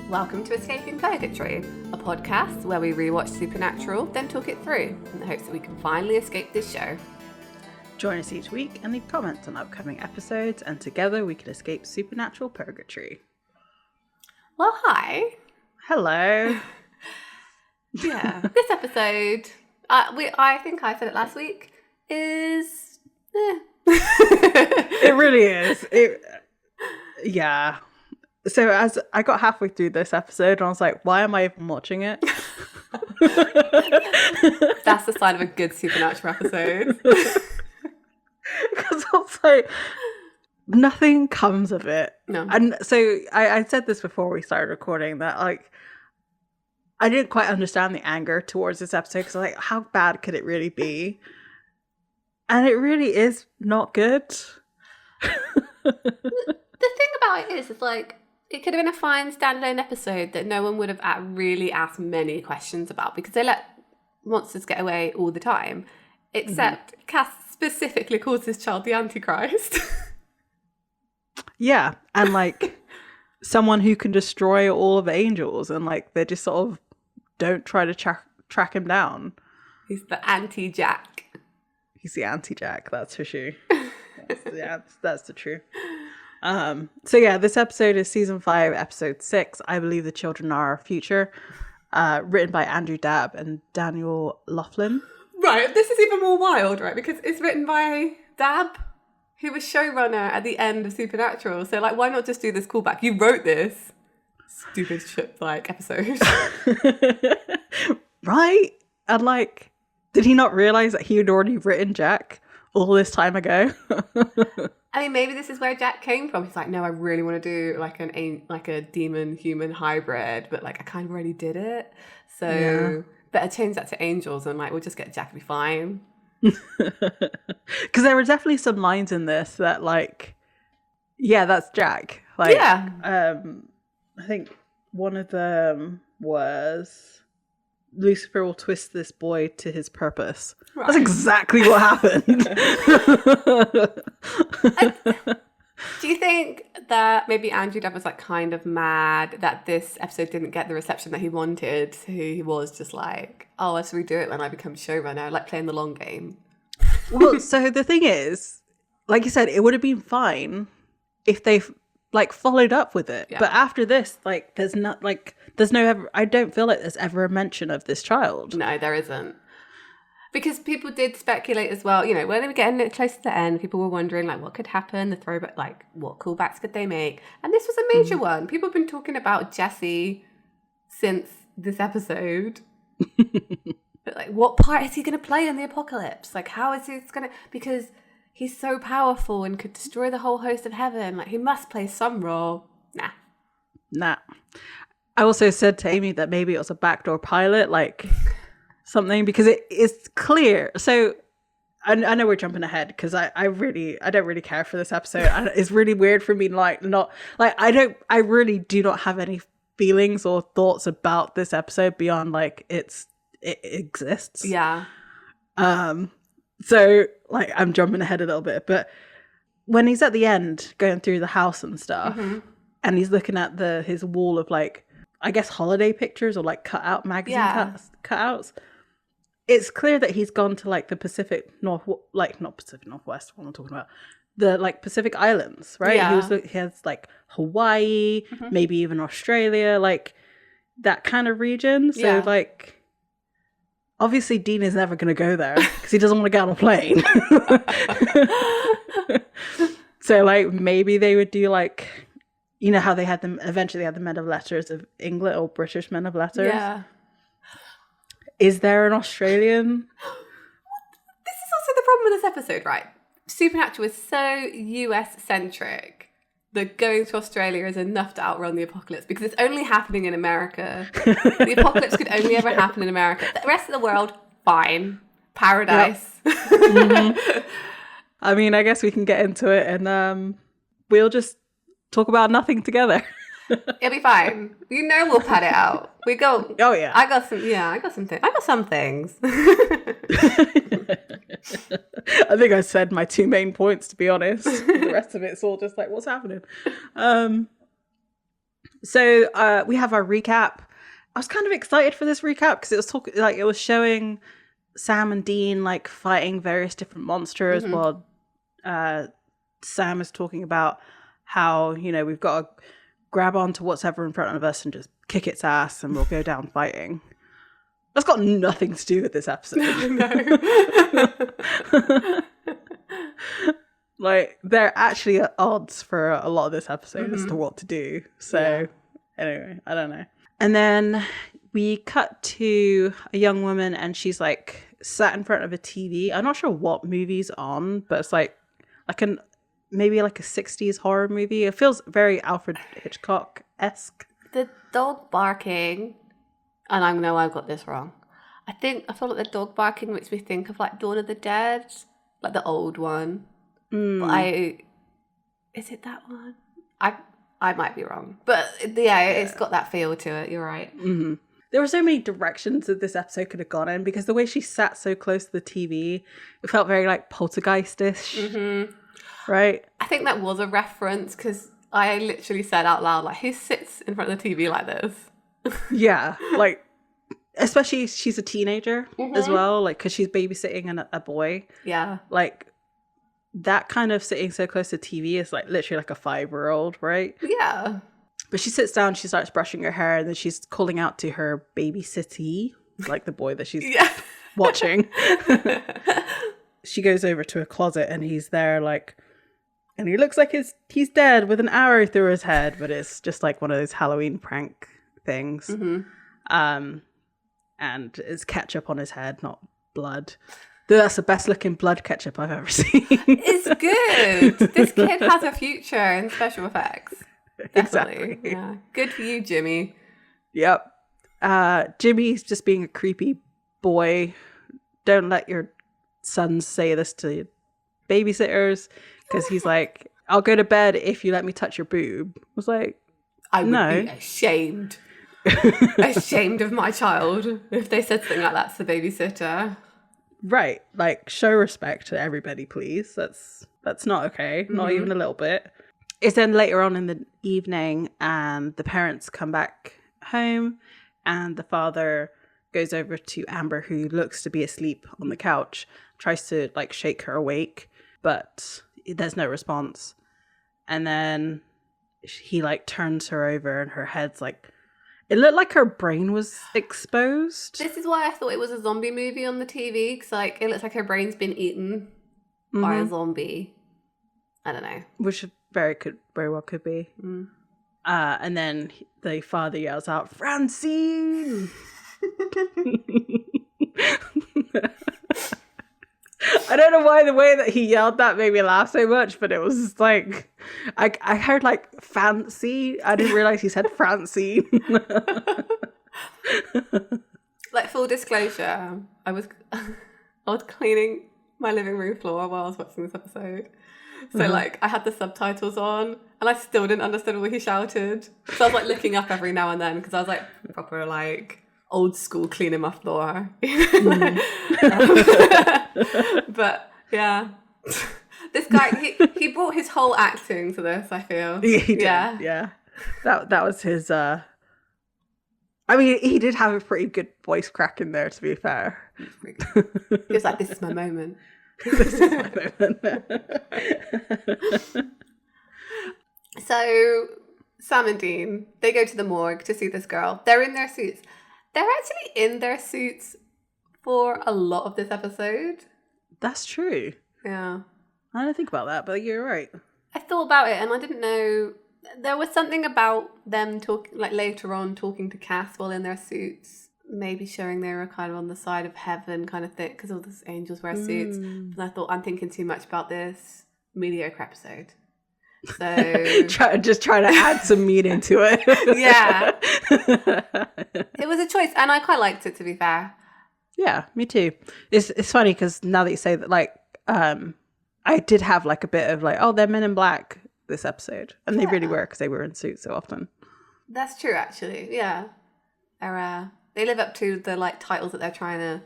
Welcome to Escape Purgatory, a podcast where we rewatch Supernatural, then talk it through, in the hopes that we can finally escape this show. Join us each week and leave comments on upcoming episodes, and together we can escape Supernatural Purgatory. Well, hi. Hello. Yeah, this episode, I think I said it last week, is... It really is. Yeah. So as I got halfway through this episode and I was like, why am I even watching it? That's the sign of a good Supernatural episode. Because I was like, nothing comes of it. No. And so I said this before we started recording, that like, I didn't quite understand the anger towards this episode because I was like, how bad could it really be? And it really is not good. The thing about it is, it's like, it could have been a fine standalone episode that no one would have really asked many questions about, because they let monsters get away all the time. Except Cass specifically calls this child the Antichrist. Yeah, and like someone who can destroy all of the angels, and like they just sort of don't try to track him down. He's the anti-Jack. He's the anti-Jack, that's for sure. That's the truth. So yeah, this episode is season 5, episode 6. I Believe the Children Are Our Future. Written by Andrew Dabb and Daniel Laughlin. Right, this is even more wild, right? Because it's written by Dabb, who was showrunner at the end of Supernatural. So like, why not just do this callback? You wrote this stupid shit like episode. Right? And like, did he not realize that he had already written Jack all this time ago? I mean, maybe this is where Jack came from. He's like, no, I really want to do like a demon-human hybrid, but like I kind of already did it. So better change that to angels and like we'll just get Jack to be fine. Because there were definitely some lines in this that like, yeah, that's Jack. Like, yeah. I think one of them was, Lucifer will twist this boy to his purpose. Right. That's exactly what happened. Do you think that maybe Andrew Dabb was like kind of mad that this episode didn't get the reception that he wanted? He was just like, oh, let's redo it when I become showrunner, like playing the long game. Well, so the thing is, like you said, it would have been fine if they like followed up with it. Yeah. But after this, like, there's no ever, I don't feel like there's ever a mention of this child. No, there isn't. Because people did speculate as well, you know, when they were getting close to the end, people were wondering, like, what could happen? The throwback, like, what callbacks could they make? And this was a major one. People have been talking about Jesse since this episode. But, like, what part is he going to play in the apocalypse? Like, how is he going to... Because he's so powerful and could destroy the whole host of heaven. Like, he must play some role. Nah. I also said to Amy that maybe it was a backdoor pilot, like... something, because it is clear. So I know we're jumping ahead because I don't really care for this episode. It's really weird for me, like, not like I really do not have any feelings or thoughts about this episode beyond like it exists. Yeah. So like I'm jumping ahead a little bit, but when he's at the end going through the house and stuff, and he's looking at his wall of like, I guess holiday pictures or like cutout magazine cutouts. It's clear that he's gone to like the Pacific North, like not Pacific Northwest. What am I talking about? The like Pacific Islands, right? Yeah. He has like Hawaii, maybe even Australia, like that kind of region. So like, obviously Dean is never going to go there because he doesn't want to get on a plane. So like maybe they would do like, you know how they had them eventually had the Men of Letters of England or British Men of Letters. Yeah. Is there an Australian? This is also the problem with this episode, right? Supernatural is so US-centric that going to Australia is enough to outrun the apocalypse because it's only happening in America. The apocalypse could only ever happen in America. The rest of the world, fine. Paradise. Yep. I mean, I guess we can get into it and we'll just talk about nothing together. It'll be fine. You know we'll pad it out. We go. Oh yeah. I got some things. I think I said my 2 main points, to be honest. The rest of it's all just like, what's happening? So we have our recap. I was kind of excited for this recap because it was showing Sam and Dean like fighting various different monsters while Sam is talking about how, we've got to grab onto whatever in front of us and just kick its ass and we'll go down fighting. That's got nothing to do with this episode. No. Like, they're actually at odds for a lot of this episode as to what to do. So, anyway, I don't know. And then we cut to a young woman and she's like sat in front of a TV. I'm not sure what movie's on, but it's maybe like a 60s horror movie. It feels very Alfred Hitchcock-esque. The dog barking, and I know I've got this wrong. I feel like the dog barking makes me think of like Dawn of the Dead, like the old one. But is it that one? I might be wrong, but it's got that feel to it. You're right. Mm-hmm. There were so many directions that this episode could have gone in because the way she sat so close to the TV, it felt very like poltergeist-ish, right? I think that was a reference because I literally said out loud, like, who sits in front of the TV like this? Yeah, like, especially she's a teenager as well, like, because she's babysitting a boy. Yeah. Like, that kind of sitting so close to TV is like literally like a 5-year-old, right? Yeah. But she sits down, she starts brushing her hair, and then she's calling out to her babysitter, like the boy that she's watching. She goes over to a closet and he's there, like, and he looks like he's dead with an arrow through his head, but it's just like one of those Halloween prank things. And it's ketchup on his head, not blood. That's the best looking blood ketchup I've ever seen. It's good. This kid has a future in special effects. Definitely. Exactly. Yeah. Good for you, Jimmy. Yep. Jimmy's just being a creepy boy. Don't let your sons say this to babysitters, because he's like, I'll go to bed if you let me touch your boob. I was like, I would be ashamed. Ashamed of my child if they said something like that to the babysitter. Right, like, show respect to everybody, please. That's not okay, not even a little bit. It's then later on in the evening and the parents come back home and the father goes over to Amber, who looks to be asleep on the couch, tries to like shake her awake, but there's no response. And then he like turns her over and her head's like, it looked like her brain was exposed. This is why I thought it was a zombie movie on the TV, because like it looks like her brain's been eaten by a zombie. I don't know. Which very well could be. And then the father yells out, Francine! I don't know why the way that he yelled that made me laugh so much, but it was just like, I heard like fancy. I didn't realize he said Francine. Like, full disclosure, I was cleaning my living room floor while I was watching this episode. So like I had the subtitles on and I still didn't understand what he shouted. So I was like looking up every now and then because I was like proper like old school cleaning my floor. But yeah, this guy, he brought his whole acting to this, I feel. He did, yeah. That was his I mean, he did have a pretty good voice crack in there, to be fair. He was like, this is my moment. This is my moment. So Sam and Dean, they go to the morgue to see this girl. They're in their suits. They're actually in their suits for a lot of this episode. That's true. Yeah. I don't think about that, but you're right. I thought about it and I didn't know. There was something about them talking, like later on, talking to Cass while in their suits. Maybe showing they were kind of on the side of heaven kind of thing, because all those angels wear suits. And I thought, I'm thinking too much about this mediocre episode. So just trying to add some meaning to it. Yeah. It was a choice and I quite liked it, to be fair. Yeah, me too. It's funny because now that you say that, like, I did have like a bit of like, oh, they're Men in Black this episode. And they really were, because they were in suits so often. That's true, actually. Yeah. They live up to the like titles that they're trying to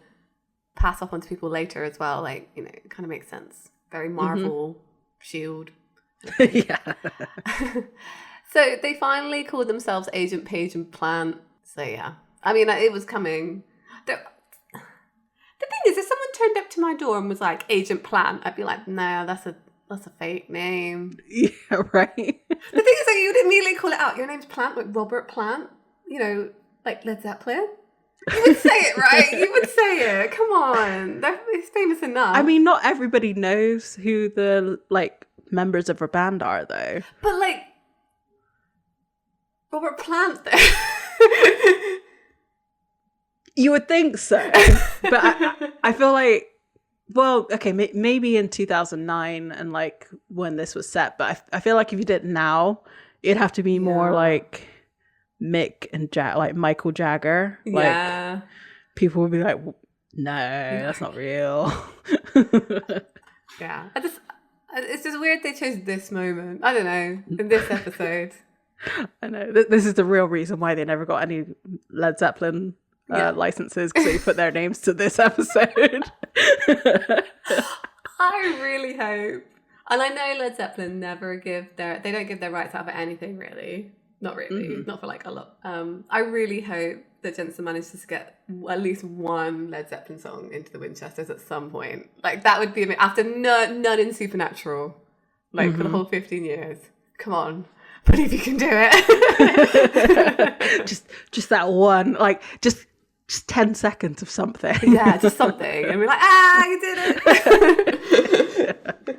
pass off onto people later as well. Like, you know, it kind of makes sense. Very Marvel, Shield. Yeah. So they finally called themselves Agent Page and Plant. So yeah, I mean, it was coming. The thing is, if someone turned up to my door and was like Agent Plant, I'd be like, no, that's a fake name. Yeah, right. The thing is, like, you'd immediately call it out. Your name's Plant, like Robert Plant. You know, like Led Zeppelin. You would say it, right? You would say it. Come on, it's famous enough. I mean, not everybody knows who the like members of a band are, though. But like Robert Plant, though. You would think so, but I feel like, well, okay, maybe in 2009 and like when this was set, but I feel like if you did it now, it'd have to be more like Mick and like Michael Jagger. Yeah, like, people would be like, no, that's not real. Yeah, it's just weird they chose this moment. I don't know, in this episode. I know this is the real reason why they never got any Led Zeppelin licenses, because they put their names to this episode. I really hope, and I know Led Zeppelin they don't give their rights out for anything, really. Not really, not for like a lot. I really hope that Jensen manages to get at least one Led Zeppelin song into the Winchesters at some point. Like that would be amazing. After none in Supernatural, like for the whole 15 years. Come on. But if you can do it. just that one, like just 10 seconds of something. Yeah, just something. And we're like, you did it.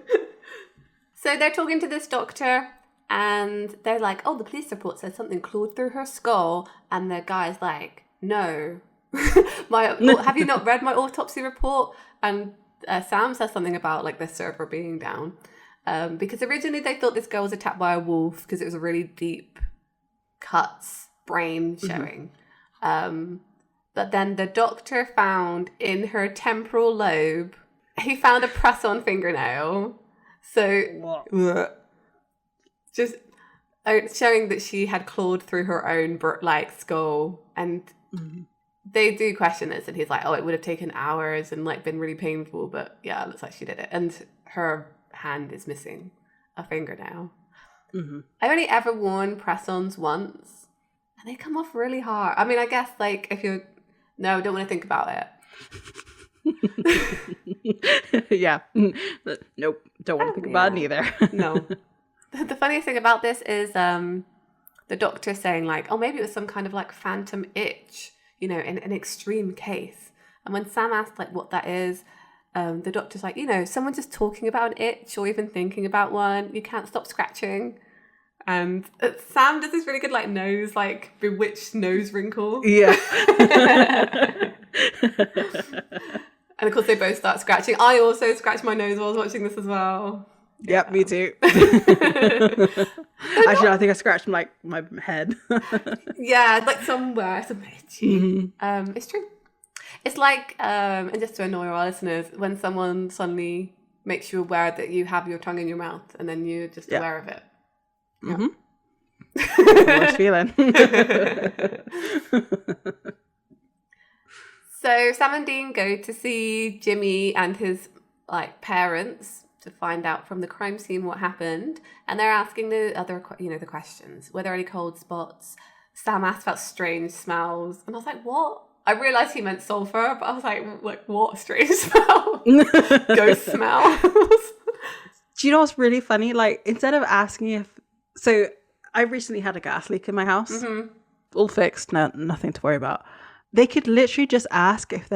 So they're talking to this doctor and they're like, oh, the police report says something clawed through her skull. And the guy's like, no. Have you not read my autopsy report? And Sam says something about like the server being down. Because originally they thought this girl was attacked by a wolf because it was a really deep cuts brain showing. But then the doctor found in her temporal lobe, he found a press-on fingernail. So just showing that she had clawed through her own skull. And they do question this, and he's like, oh, it would have taken hours and like been really painful, but yeah, it looks like she did it. And her hand is missing a fingernail. I only ever worn press-ons once, and they come off really hard. I mean, I guess like if you're I don't want to think about it. Yeah. Nope. Don't want to think about it either. No. The funniest thing about this is the doctor saying like, oh, maybe it was some kind of like phantom itch, in an extreme case. And when Sam asked like what that is, the doctor's like, someone just talking about an itch or even thinking about one, you can't stop scratching. And Sam does this really good like nose, like bewitched nose wrinkle. Yeah. And of course they both start scratching. I also scratched my nose while I was watching this as well. Yep, me too. Actually, I think I scratched like my head. Yeah, like somewhere, some itchy. It's true. It's like, and just to annoy our listeners, when someone suddenly makes you aware that you have your tongue in your mouth and then you're just aware of it. Worst feeling. So Sam and Dean go to see Jimmy and his like parents to find out from the crime scene what happened, and they're asking the other the questions. Were there any cold spots? Sam asked about strange smells, and I was like, what? I realised he meant sulfur, but I was like what strange smell? Ghost smells. Do you know what's really funny? Like, instead of asking so I recently had a gas leak in my house, all fixed, nothing to worry about. They could literally just ask if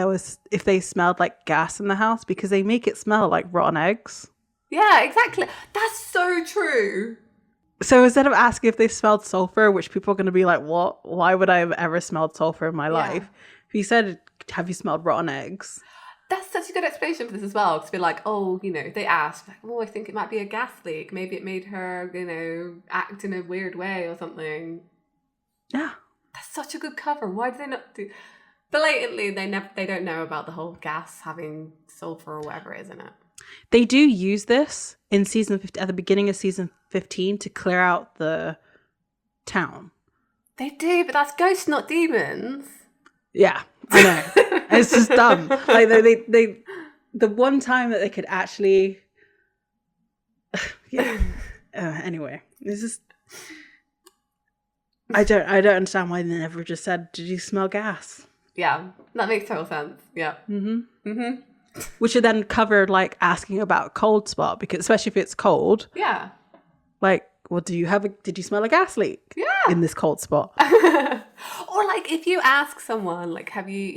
they smelled like gas in the house, because they make it smell like rotten eggs. Yeah, exactly. That's so true. So instead of asking if they smelled sulfur, which people are going to be like, what? Why would I have ever smelled sulfur in my life? He said, have you smelled rotten eggs? That's such a good explanation for this as well. To be like, oh, they asked, like, oh, I think it might be a gas leak. Maybe it made her, act in a weird way or something. Yeah. That's such a good cover. Why do they not do... Blatantly, they don't know about the whole gas having sulfur or whatever it is in it. They do use this in season 15, at the beginning of season 15 to clear out the town. They do, but that's ghosts, not demons. Yeah, I know. It's just dumb. Like they the one time that they could actually, yeah. Anyway, it's just I don't understand why they never just said, "Did you smell gas?" Yeah, that makes total sense. Yeah. Which would then cover like asking about a cold spot, because especially if it's cold, Yeah. like, well, did you smell a gas leak? Yeah. In this cold spot. Or like if you ask someone, like, have you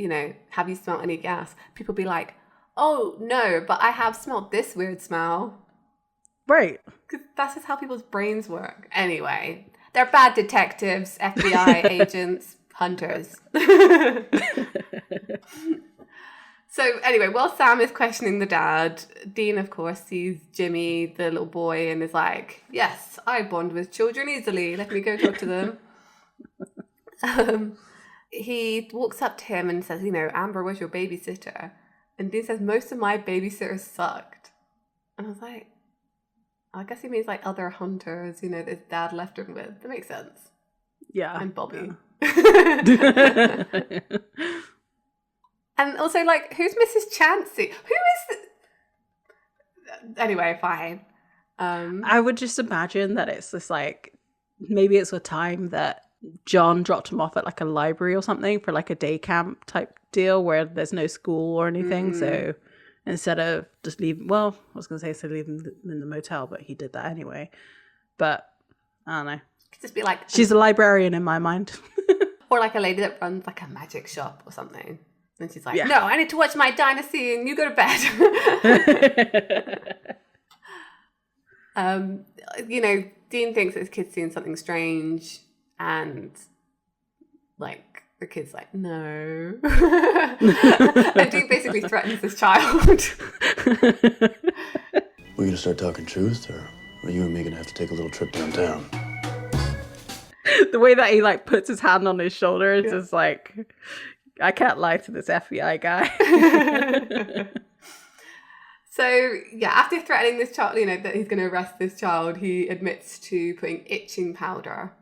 smelled any gas? People be like, oh no, but I have smelled this weird smell. Right. Because that's just how people's brains work. Anyway, they're bad detectives, FBI agents, hunters. So anyway, while Sam is questioning the dad, Dean, of course, sees Jimmy, the little boy, and is like, yes, I bond with children easily. Let me go talk to them. He walks up to him and says, Amber was your babysitter. And Dean says, most of my babysitters sucked. And I was like, I guess he means like other hunters, that his dad left him with. That makes sense. Yeah. And Bobby. Yeah. And also, like, who's Mrs. Chansey? Who is... Anyway, fine. I would just imagine that it's this, like, maybe it's a time that John dropped him off at, like, a library or something for, like, a day camp type deal where there's no school or anything. So instead of just leaving... Well, I was going to say instead of leaving them in the motel, but he did that anyway. But, I don't know. Could just be like... She's a librarian in my mind. Or, like, a lady that runs, like, a magic shop or something. And she's like, no, I need to watch my dynasty and you go to bed. Dean thinks his kid's seeing something strange and, like, the kid's like, no. And Dean basically threatens this child. We're going to start talking truth, or are you and me going to have to take a little trip downtown? The way that he, like, puts his hand on his shoulder is just like... I can't lie to this FBI guy. So, yeah, after threatening this child, that he's going to arrest this child, he admits to putting itching powder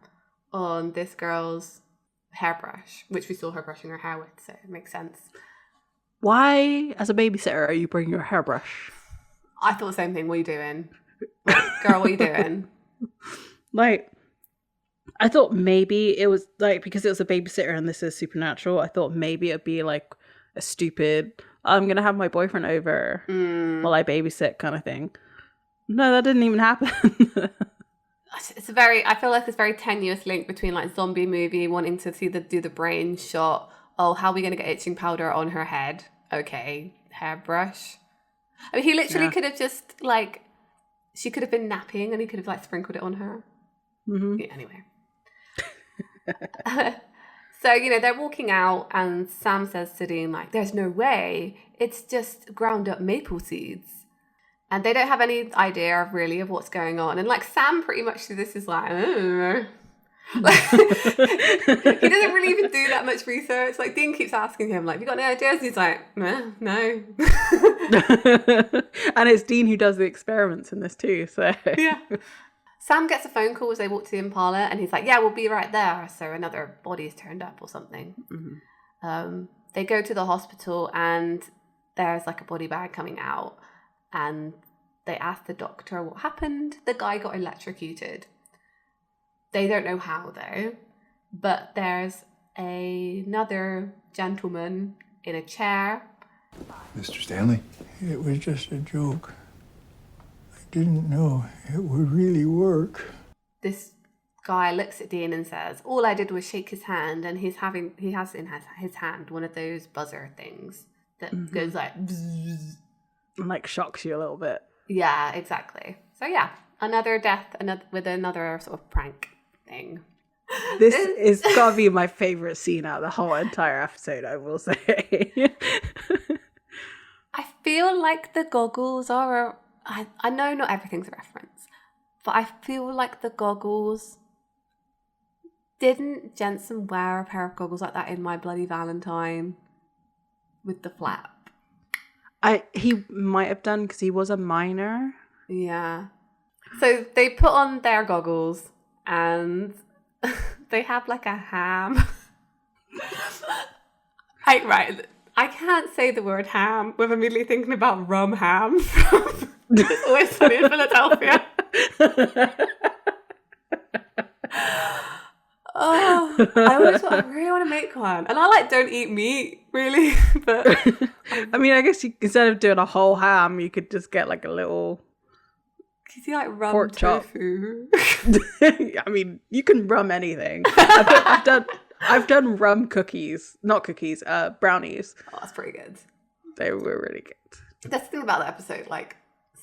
on this girl's hairbrush, which we saw her brushing her hair with, so it makes sense. Why, as a babysitter, are you bringing your hairbrush? I thought the same thing. What are you doing? Like, girl, what are you doing? Like... I thought maybe it was like, because it was a babysitter and this is supernatural, I thought maybe it'd be like a stupid, I'm going to have my boyfriend over while I babysit kind of thing. No, that didn't even happen. I feel like it's a very tenuous link between like zombie movie, wanting to do the brain shot. Oh, how are we going to get itching powder on her head? Okay, hairbrush. I mean, he literally could have just like, she could have been napping and he could have like sprinkled it on her. Mm-hmm. Yeah, anyway. So, they're walking out and Sam says to Dean, like, there's no way. It's just ground up maple seeds. And they don't have any idea really of what's going on. And like Sam pretty much through this is like, like he doesn't really even do that much research. Like Dean keeps asking him, like, you got any ideas? And he's like, no. And it's Dean who does the experiments in this too. So yeah. Sam gets a phone call as they walk to the Impala and he's like, yeah, we'll be right there. So another body's turned up or something. Mm-hmm. They go to the hospital and there's like a body bag coming out and they ask the doctor what happened. The guy got electrocuted. They don't know how though, but there's another gentleman in a chair. Mr. Stanley, it was just a joke. Didn't know it would really work. This guy looks at Dean and says, all I did was shake his hand, and he has in his hand one of those buzzer things that goes like bzzz. And like shocks you a little bit. Yeah, exactly. So yeah, another death, with another sort of prank thing. This is gotta be my favorite scene out of the whole entire episode, I will say. I feel like the goggles are I know not everything's a reference, but I feel like the goggles... Didn't Jensen wear a pair of goggles like that in My Bloody Valentine with the flap? He might have done because he was a minor. Yeah. So they put on their goggles and they have like a ham. Right. I can't say the word ham without immediately thinking about rum ham from It's Always Sunny in Philadelphia. Oh, I really want to make one. And I don't eat meat, really. But I mean, I guess instead of doing a whole ham, you could just get like a little could you rum pork chop. tofu? I mean, you can rum anything. I've done rum cookies, not cookies, brownies. Oh, that's pretty good. They were really good. That's the thing about the episode,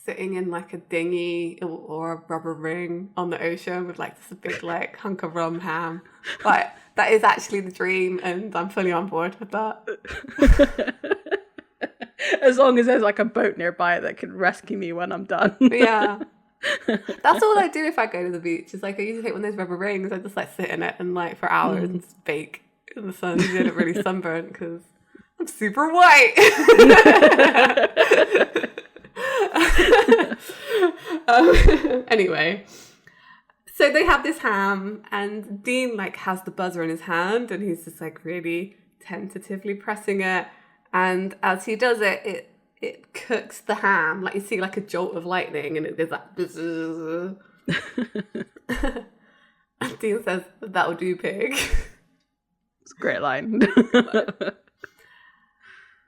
sitting in a dinghy or a rubber ring on the ocean with this big hunk of rum ham. That is actually the dream, and I'm fully on board with that. As long as there's a boat nearby that can rescue me when I'm done. Yeah. That's all I do if I go to the beach. Is I usually take one of those rubber rings. I just sit in it and for hours and just bake in the sun. You get it really sunburned because I'm super white. Anyway, so they have this ham, and Dean has the buzzer in his hand, and he's just really tentatively pressing it. And as he does it, it cooks the ham. You see a jolt of lightning, and it does that. And Dean says, "That'll do, pig." It's a great line.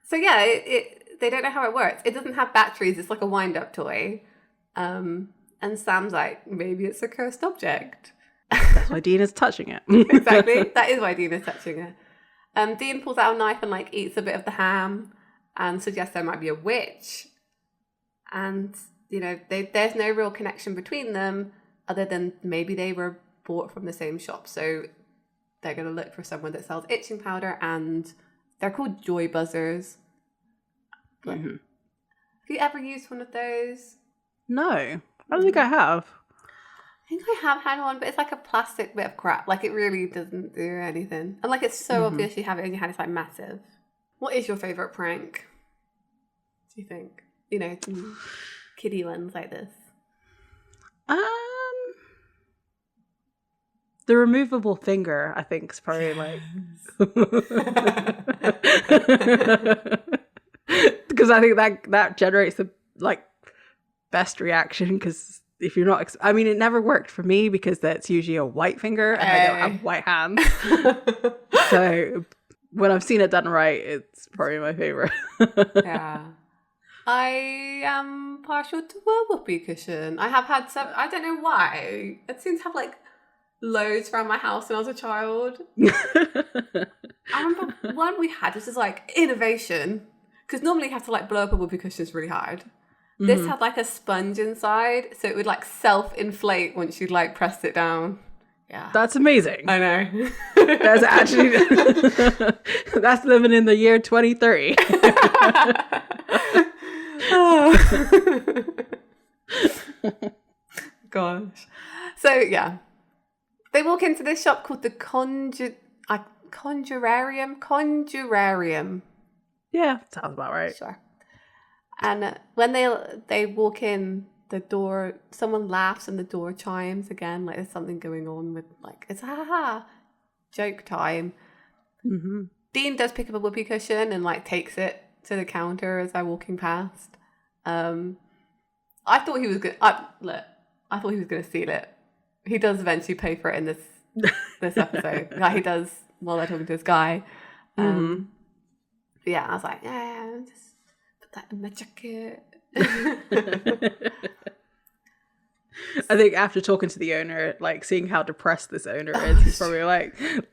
So yeah, they don't know how it works. It doesn't have batteries. It's a wind-up toy. And Sam's maybe it's a cursed object. That's why Dean is touching it. Exactly. That is why Dean is touching it. Dean pulls out a knife and eats a bit of the ham and suggests there might be a witch. And, there's no real connection between them other than maybe they were bought from the same shop. So they're going to look for someone that sells itching powder, and they're called joy buzzers. Mm-hmm. Have you ever used one of those? No, I don't think I have. I think I have had one, but it's a plastic bit of crap. It really doesn't do anything. And it's so obvious you have it in your hand. It's massive. What is your favourite prank? Do you think? Kiddie ones like this. The removable finger, I think, is probably because I think that generates the best reaction, because if you're not I mean, it never worked for me because that's usually a white finger and I don't have white hands. So when I've seen it done right, it's probably my favorite. Yeah, I am partial to a whoopee cushion. I have had some. I don't know why. It seems to have loads around my house when I was a child. I remember one we had. This is innovation, because normally you have to blow up a whoopee cushion is really hard. This had a sponge inside, so it would self-inflate once you pressed it down. Yeah, that's amazing. I know. That's actually that's living in the year 2030. Gosh. So yeah, they walk into this shop called the Conjurarium. Yeah, sounds about right. Sure. And when they walk in, the door, someone laughs and the door chimes again. There's something going on with it's joke time. Mm-hmm. Dean does pick up a whoopee cushion and takes it to the counter as they're walking past. I thought he was gonna. I thought he was gonna steal it. He does eventually pay for it in this episode. He does while they're talking to this guy. But yeah, I was yeah, just put that in my jacket. I think after talking to the owner, seeing how depressed this owner is, he's probably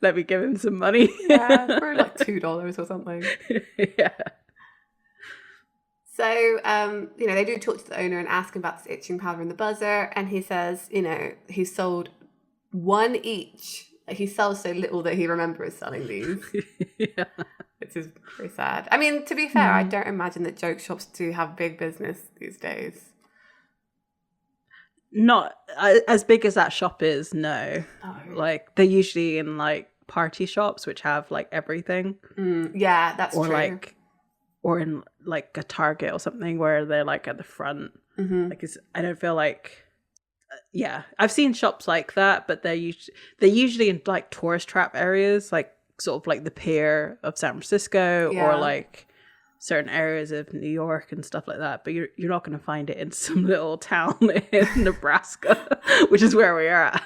let me give him some money. Yeah, it's probably $2 or something. Yeah. So, they do talk to the owner and ask him about this itching powder and the buzzer, and he says, he sold one each. He sells so little that he remembers selling these. Yeah. Which is very sad. I mean, to be fair, I don't imagine that joke shops do have big business these days. Not as big as that shop is, no. Oh. They're usually in party shops, which have everything. Yeah, that's true. Or in a Target or something where they're at the front. Mm-hmm. I don't feel yeah, I've seen shops like that, but they're usually in tourist trap areas, sort of the Pier of San Francisco, or certain areas of New York and stuff like that. But you're not going to find it in some little town in Nebraska, which is where we are at.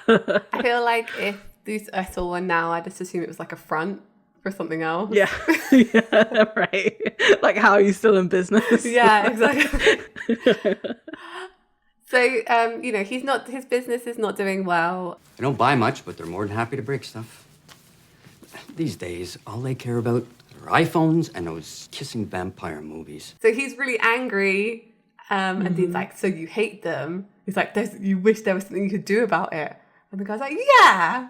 I feel if these I saw one now, I just assume it was like a front for something else. Yeah. Yeah, right. Like, how are you still in business? Yeah, exactly. So, his business is not doing well. They don't buy much, but they're more than happy to break stuff. These days, all they care about are iPhones and those kissing vampire movies. So he's really angry, and Dean's like, so you hate them? He's like, you wish there was something you could do about it. And the guy's like, yeah.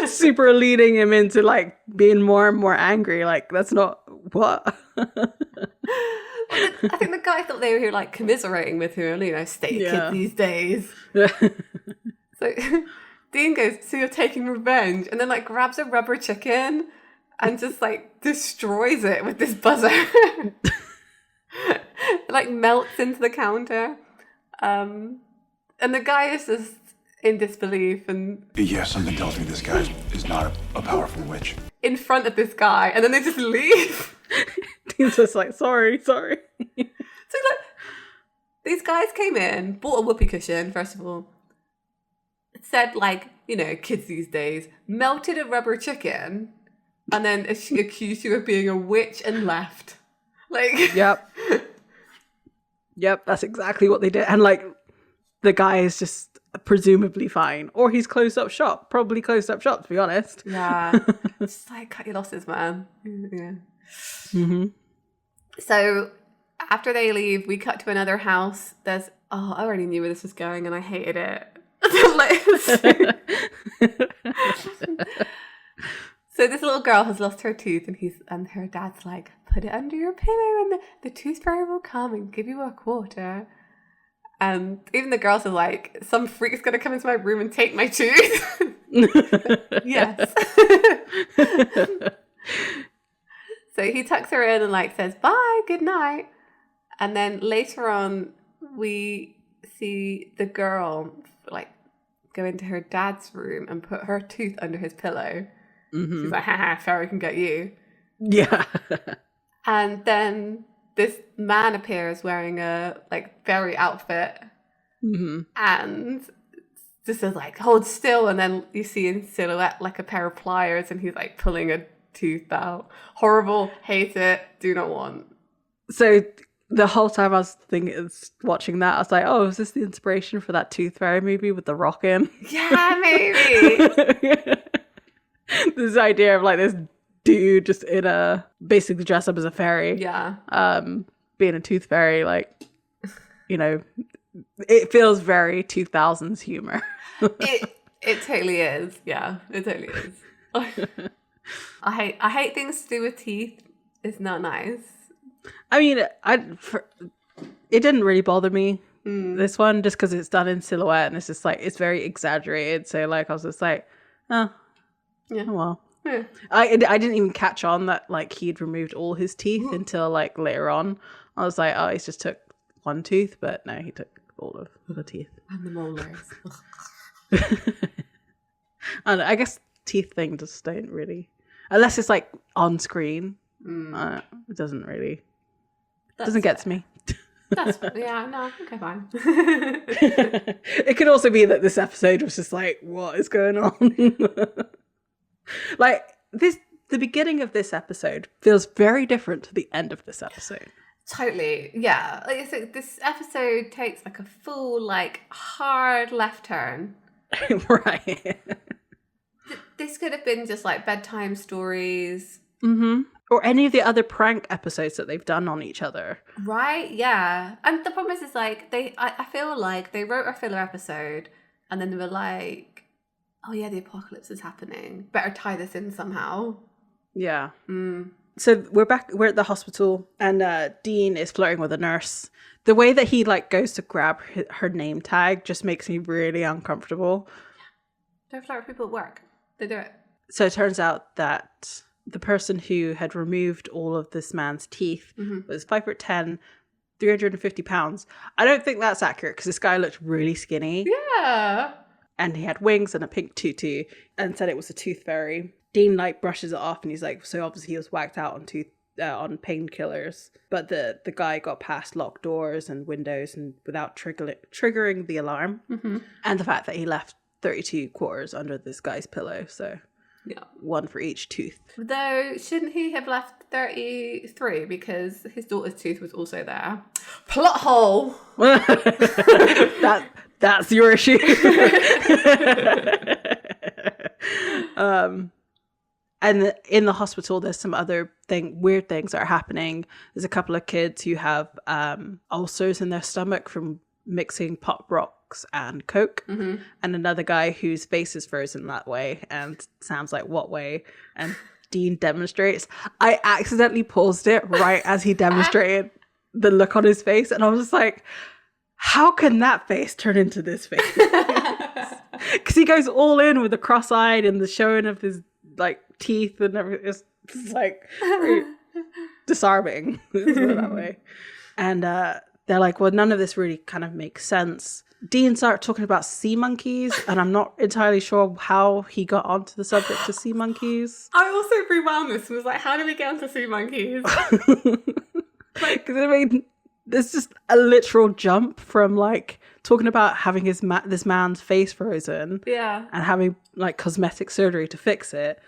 Super leading him into like being more and more angry. Like, that's not what. I think the guy thought they were like commiserating with him, state kids these days. So Dean goes, so you're taking revenge, and then like grabs a rubber chicken and just like destroys it with this buzzer. It like melts into the counter. And the guy is just in disbelief and Yeah, something tells me this guy is not a powerful witch. in front of this guy, and then they just leave. Dean's just like, sorry. So like, these guys came in, bought a whoopee cushion, first of all, said like, kids these days, melted a rubber chicken, and then accused you of being a witch and left. Like, Yep, that's exactly what they did. And like, the guy is just presumably fine, or he's closed up shop. Probably closed up shop, to be honest. yeah, just like cut your losses, man. Yeah. Mm-hmm. So after they leave, we cut to another house. I already knew where this was going, and I hated it. So this little girl has lost her tooth, and her dad's like, put it under your pillow, and the tooth fairy will come and give you a quarter. And even the girls are like, some freak's gonna come into my room and take my tooth. Yes. So he tucks her in and like says, bye, good night. And then later on, we see the girl like go into her dad's room and put her tooth under his pillow. Mm-hmm. She's like, haha, fairy can get you. Yeah. And then this man appears wearing a like fairy outfit, and just says like, hold still. And then you see in silhouette like a pair of pliers, and he's like pulling a tooth out. Horrible, hate it, do not want. So the whole time I was watching that, I was like, oh, is this the inspiration for that Tooth Fairy movie with The Rock in? Yeah, maybe. This idea of like this dude just basically dressed up as a fairy. Yeah. Being a tooth fairy, like, it feels very 2000s humor. It totally is. Yeah, it totally is. I hate things to do with teeth. It's not nice. I mean, it didn't really bother me, this one, just because it's done in silhouette and it's just like, it's very exaggerated. So like, I was just like, oh, yeah. Oh well. Yeah. I didn't even catch on that like he'd removed all his teeth until like later on. I was like, oh, he's just took one tooth, but no, he took all of the teeth. And the molars. And I guess teeth thing just don't really, unless it's like on screen, it doesn't really, doesn't get to me. Okay, fine. It could also be that this episode was just like, what is going on? Like the beginning of this episode feels very different to the end of this episode. Totally, yeah. Like I said, this episode takes like a full, like, hard left turn. Right. This could have been just like bedtime stories. Mm-hmm. Or any of the other prank episodes that they've done on each other. Right, yeah. And the problem is like, I feel like they wrote a filler episode and then they were like, oh yeah, the apocalypse is happening. Better tie this in somehow. Yeah. So we're at the hospital and Dean is flirting with a nurse. The way that he like goes to grab her name tag just makes me really uncomfortable. Don't flirt with people at work. They do it. So it turns out that the person who had removed all of this man's teeth was 5'10", 350 pounds. I don't think that's accurate because this guy looked really skinny. Yeah. And he had wings and a pink tutu and said it was a tooth fairy. Dean like brushes it off and he's like, so obviously he was whacked out on painkillers. But the guy got past locked doors and windows and without triggering the alarm. And the fact that he left 32 quarters under this guy's pillow, so Yeah. one for each tooth. Though, shouldn't he have left 33 because his daughter's tooth was also there? Plot hole! That's your issue. And in the hospital, there's some other weird things that are happening. There's a couple of kids who have ulcers in their stomach from mixing pop rocks and Coke, and another guy whose face is frozen that way. And Sam's like, "What way?" And Dean demonstrates. I accidentally paused it right as he demonstrated the look on his face, and I was just like, "How can that face turn into this face?" Because he goes all in with the cross-eyed and the showing of his like teeth and everything. It's like very disarming that way. And they're like, well, none of this really kind of makes sense. Dean started talking about sea monkeys, and I'm not entirely sure how he got onto the subject of sea monkeys. I also rewound this and was like, how did we get onto sea monkeys? Because I mean, there's just a literal jump from like talking about having this man's face frozen, Yeah. and having like cosmetic surgery to fix it,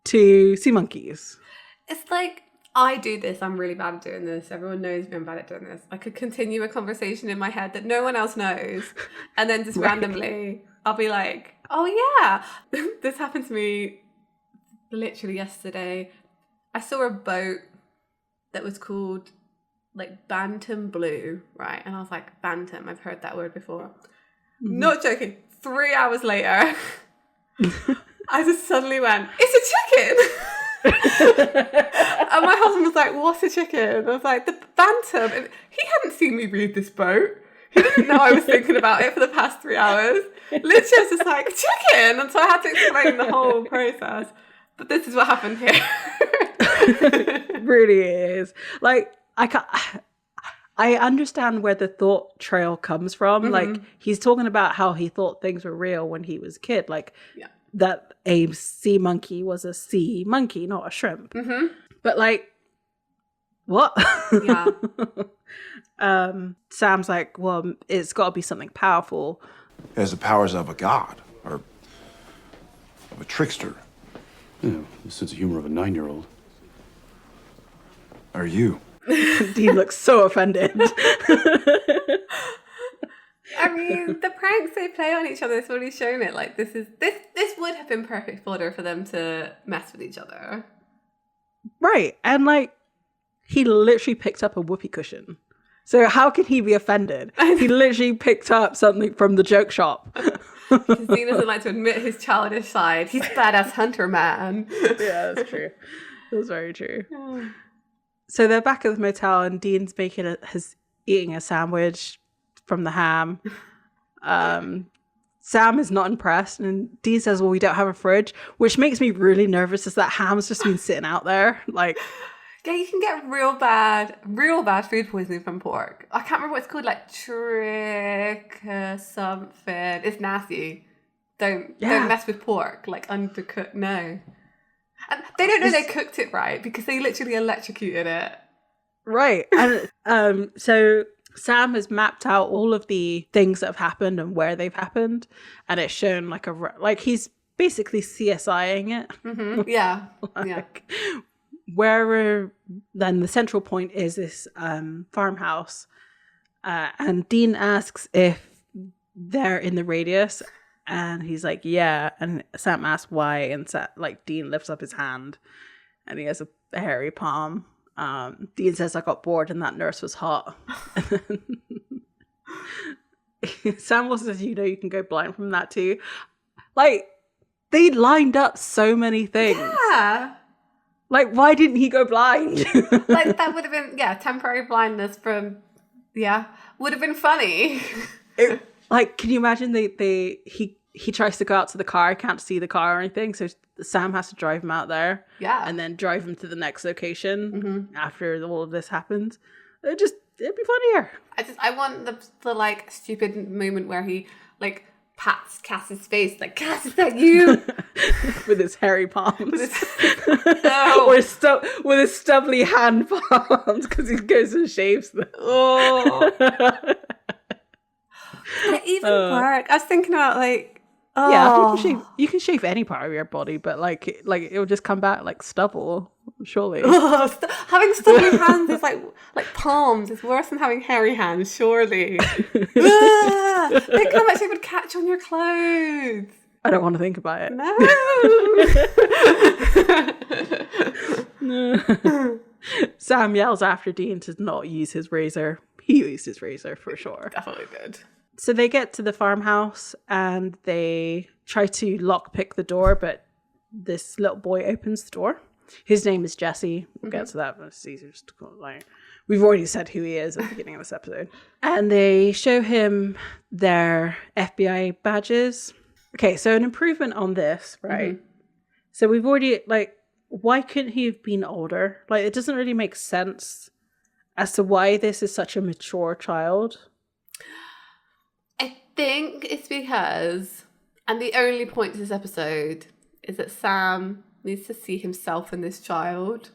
to sea monkeys. It's like, I do this. I'm really bad at doing this. Everyone knows me. I'm bad at doing this. I could continue a conversation in my head that no one else knows. And then just randomly, I'll be like, oh yeah. This happened to me literally yesterday. I saw a boat that was called like Bantam Blue, right? And I was like, Bantam. I've heard that word before. Not joking. 3 hours later, I just suddenly went, it's a chicken. And my husband was like, what's a chicken? I was like, the Bantam. And he hadn't seen me read this boat. He didn't know I was thinking about it for the past 3 hours. Literally, I was just like, chicken. And so I had to explain the whole process. But this is what happened here. It really is. Like, I understand where the thought trail comes from. Like, he's talking about how he thought things were real when he was a kid. Like, that a sea monkey was a sea monkey, not a shrimp. But like, what? Yeah. Sam's like, well, it's got to be something powerful. It has the powers of a god or of a trickster. Yeah, the sense of humor of a 9-year-old. Are you? Dean looks so offended. I mean, the pranks they play on each other has already shown it. Like, this would have been perfect fodder for them to mess with each other. Right. And like, he literally picked up a whoopee cushion. So how can he be offended? He literally picked up something from the joke shop. Because Dean doesn't like to admit his childish side. He's badass hunter man. Yeah, that's true. That's very true. So they're back at the motel, and Dean's eating a sandwich from the ham. Sam is not impressed, and Dean says, well, we don't have a fridge, which makes me really nervous, as that ham's just been sitting out there. Like, Yeah, you can get real bad food poisoning from pork. I can't remember what it's called, like trick something. It's nasty. Don't mess with pork, like undercooked. No. And they don't know they cooked it right because they literally electrocuted it. right. And so Sam has mapped out all of the things that have happened and where they've happened, and it's shown like he's basically CSIing it. Mm-hmm. Yeah. Like, where then the central point is this farmhouse, and Dean asks if they're in the radius, and he's like, yeah, and Sam asks why, and Dean lifts up his hand and he has a hairy palm. Dean says, I got bored and that nurse was hot. Sam also says, you can go blind from that too. Like, they lined up so many things. Yeah. Like, why didn't he go blind? Like, that would have been, temporary blindness from, would have been funny. Like, can you imagine he tries to go out to the car, can't see the car or anything, so Sam has to drive him out there. Yeah. And then drive him to the next location after all of this happens. It'd be funnier. I want the like stupid moment where he like pats Cass's face, like, Cass, is that you? With his hairy palms. No. Or with his stubbly hand palms, because he goes and shaves them. Oh. But even work. I was thinking about like, Oh, you can shave any part of your body, but like it will just come back like stubble, surely. having stubbly hands is like palms. It's worse than having hairy hands, surely. Think how much it would catch on your clothes. I don't want to think about it. No. Sam yells after Dean to not use his razor. He used his razor for sure. Definitely did. So they get to the farmhouse and they try to lockpick the door, but this little boy opens the door. His name is Jesse. We'll get to that, but it's easier just to call it like we've already said who he is at the beginning of this episode. And they show him their FBI badges. Okay, so an improvement on this, right? So we've already why couldn't he have been older? Like, it doesn't really make sense as to why this is such a mature child. I think it's because, and the only point to this episode is that Sam needs to see himself in this child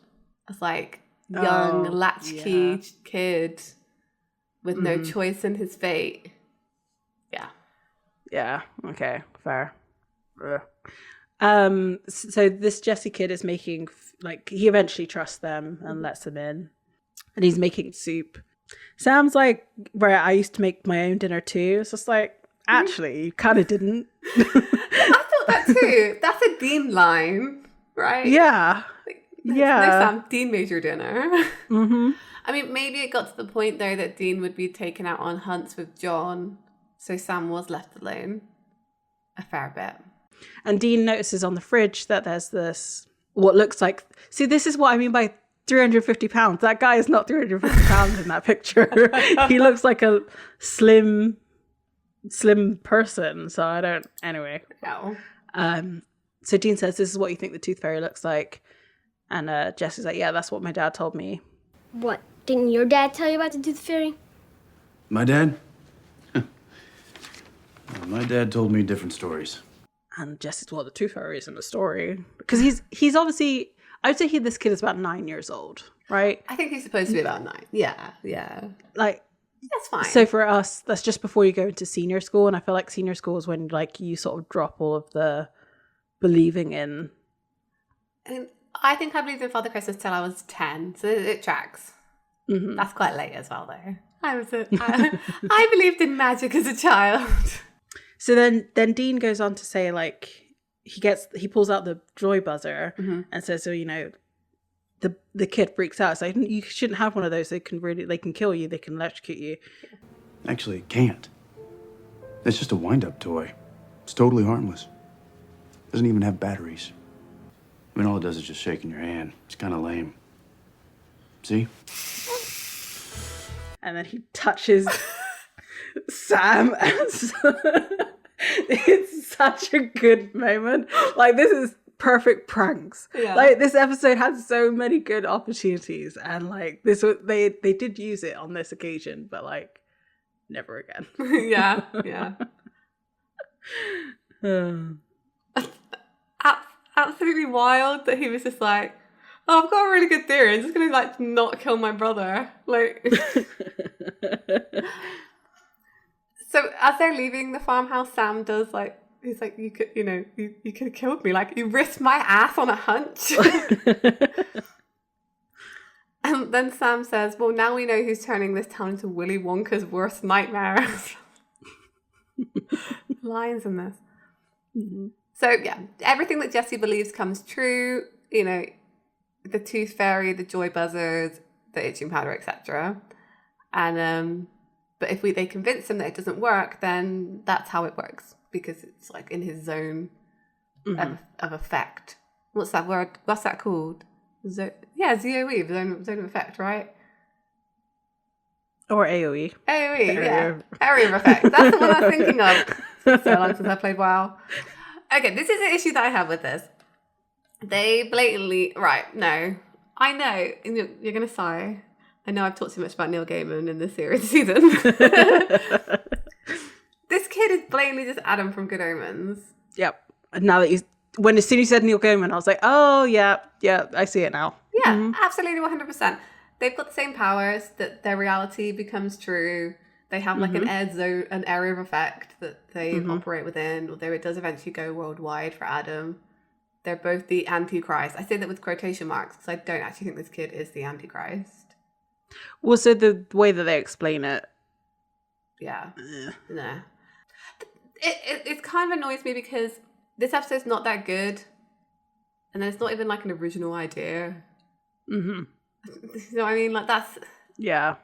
as like young, latchkey kid with no choice in his fate. Yeah. Yeah. Okay. Fair. Ugh. So this Jesse kid is making he eventually trusts them and lets them in, and he's making soup. Sam's like, right, I used to make my own dinner too. It's just like, actually, you kind of didn't. I thought that too. That's a Dean line, right? Yeah. No, Sam, Dean made your dinner. I mean, maybe it got to the point though that Dean would be taken out on hunts with John, so Sam was left alone a fair bit. And Dean notices on the fridge that there's this, what looks like, see, this is what I mean by 350 pounds. That guy is not 350 pounds in that picture. He looks like a slim person. So I don't, anyway. No. So Dean says, this is what you think the tooth fairy looks like. And Jesse's like, yeah, that's what my dad told me. What? Didn't your dad tell you about the tooth fairy? My dad? Well, my dad told me different stories. And Jesse's, well, the tooth fairy isn't a story. Because he's obviously, I would say this kid is about 9 years old, right? I think he's supposed to be about 9. Yeah. Like, that's fine. so for us, that's just before you go into senior school. And I feel like senior school is when you sort of drop all of the believing in. And I think I believed in Father Christmas till I was 10, so it tracks. That's quite late as well, though. I believed in magic as a child. So then Dean goes on to say, he pulls out the joy buzzer and says, so, the kid freaks out. It's like, you shouldn't have one of those. They can kill you. They can electrocute you. Actually, it can't. It's just a wind-up toy. It's totally harmless. Doesn't even have batteries. I mean, all it does is just shake in your hand. It's kind of lame. See? And then he touches Sam. It's such a good moment. This is perfect pranks. Yeah. This episode had so many good opportunities, and they did use it on this occasion, but never again. Yeah. Absolutely wild that he was just like, oh, I've got a really good theory. I'm just gonna not kill my brother. So as they're leaving the farmhouse, Sam does he's like, you could have killed me. You risked my ass on a hunch. And then Sam says, well, now we know who's turning this town into Willy Wonka's worst nightmares. Lines in this. So yeah, everything that Jesse believes comes true. The tooth fairy, the joy buzzers, the itching powder, etc. And but if they convince him that it doesn't work, then that's how it works, because it's in his zone of effect. What's that word? What's that called? ZOE, zone of effect, right? Or AOE. AOE, yeah. Area of effect. That's the one I'm thinking of. So long since I played WoW. Okay, this is the issue that I have with this. They blatantly... Right, no. I know. You're going to sigh. I know I've talked too much about Neil Gaiman in this season. This kid is blatantly just Adam from Good Omens. Yep. Now that as soon as you said Neil Gaiman, I was like, oh, yeah, I see it now. Yeah, absolutely 100%. They've got the same powers, that their reality becomes true. They have like an area of effect that they operate within, although it does eventually go worldwide for Adam. They're both the Antichrist. I say that with quotation marks because I don't actually think this kid is the Antichrist. Well, so the way that they explain it. Yeah. No. It kind of annoys me because this episode's not that good. And then it's not even like an original idea. You know what I mean? Like that's... Yeah.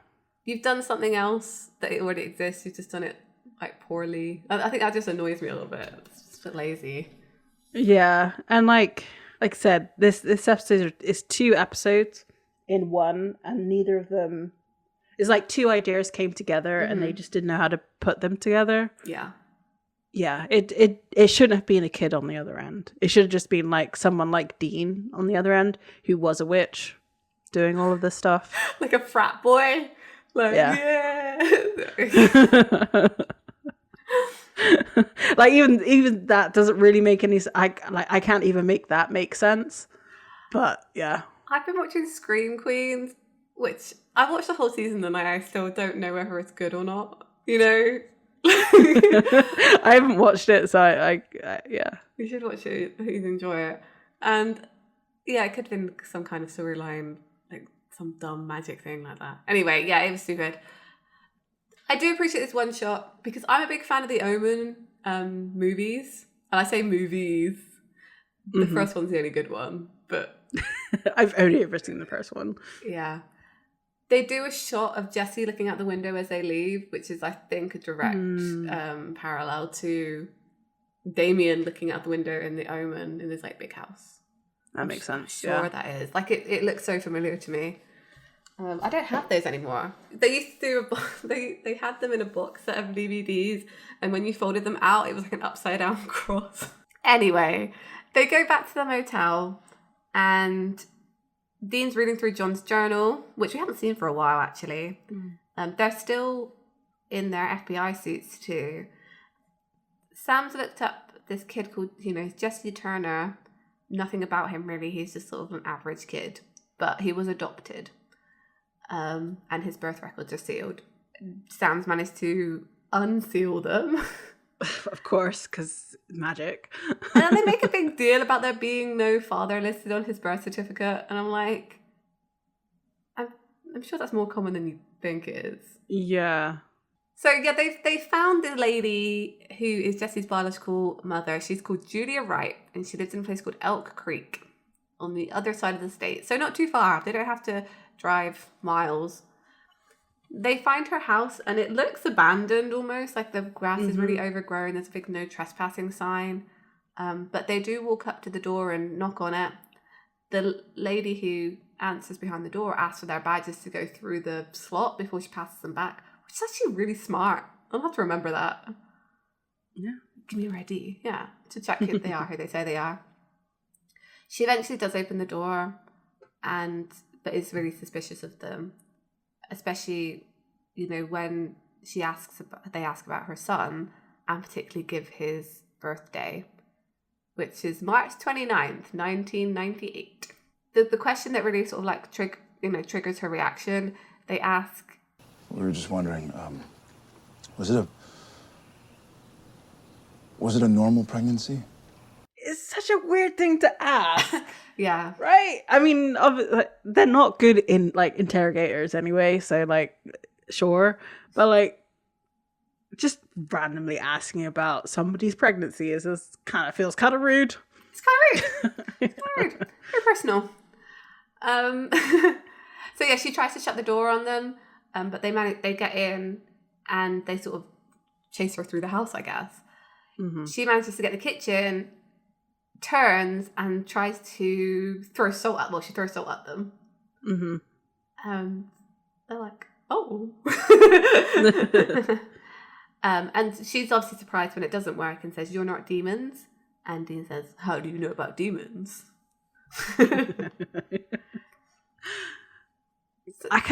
You've done something else that it already exists. You've just done it like poorly. I think that just annoys me a little bit. It's just a bit lazy. Yeah, and like I said, this episode is 2 episodes in one, and neither of them is like 2 ideas came together, and they just didn't know how to put them together. Yeah. Yeah, it shouldn't have been a kid on the other end. It should have just been like someone like Dean on the other end who was a witch doing all of this stuff. Like a frat boy. Like, yeah. Like even that doesn't really make any sense. I can't even make that make sense. But yeah. I've been watching Scream Queens, which I've watched the whole season and I still don't know whether it's good or not. You know? I haven't watched it, so I yeah. You should watch it. You'd enjoy it. And yeah, it could have been some kind of storyline, like some dumb magic thing like that. Anyway, yeah, it was stupid. I do appreciate this one shot because I'm a big fan of the Omen movies. And I say movies. The first one's the only good one, but I've only ever seen the first one. Yeah. They do a shot of Jesse looking out the window as they leave, which is, I think, a direct parallel to Damien looking out the window in The Omen in his like big house. That makes sense. Sure, that is. Like it looks so familiar to me. I don't have those anymore. They used to do they had them in a box set of DVDs, and when you folded them out, it was like an upside down cross. Anyway, they go back to the motel, and Dean's reading through John's journal, which we haven't seen for a while, actually. They're still in their FBI suits, too. Sam's looked up this kid called, Jesse Turner. Nothing about him, really. He's just sort of an average kid. But he was adopted. And his birth records are sealed. Sam's managed to unseal them. Of course, because magic. And then they make a big deal about there being no father listed on his birth certificate. And I'm like, I'm sure that's more common than you think it is. Yeah. So yeah, they found the lady who is Jesse's biological mother. She's called Julia Wright, and she lives in a place called Elk Creek on the other side of the state. So not too far. They don't have to drive miles. They find her house and it looks abandoned almost, like the grass is really overgrown. There's a big no trespassing sign. But they do walk up to the door and knock on it. The lady who answers behind the door asks for their badges to go through the slot before she passes them back, which is actually really smart. I'll have to remember that. Yeah. Give me a ID. Yeah. To check who they are, who they say they are. She eventually does open the door but is really suspicious of them. Especially, when they ask about her son, and particularly give his birthday, which is March 29th, 1998. The question that really sort of like triggers her reaction, they ask... We were just wondering, was it a normal pregnancy? It's such a weird thing to ask. Yeah. Right? I mean, they're not good in, interrogators anyway, so, sure. But, just randomly asking about somebody's pregnancy feels kind of rude. It's kind of rude. Very personal. So, yeah, she tries to shut the door on them, but they get in, and they sort of chase her through the house, I guess. She manages to get the kitchen, turns and tries to throw salt at she throws salt at them. They're like, oh. And she's obviously surprised when it doesn't work and says, "You're not demons." And Dean says, "How do you know about demons?" Can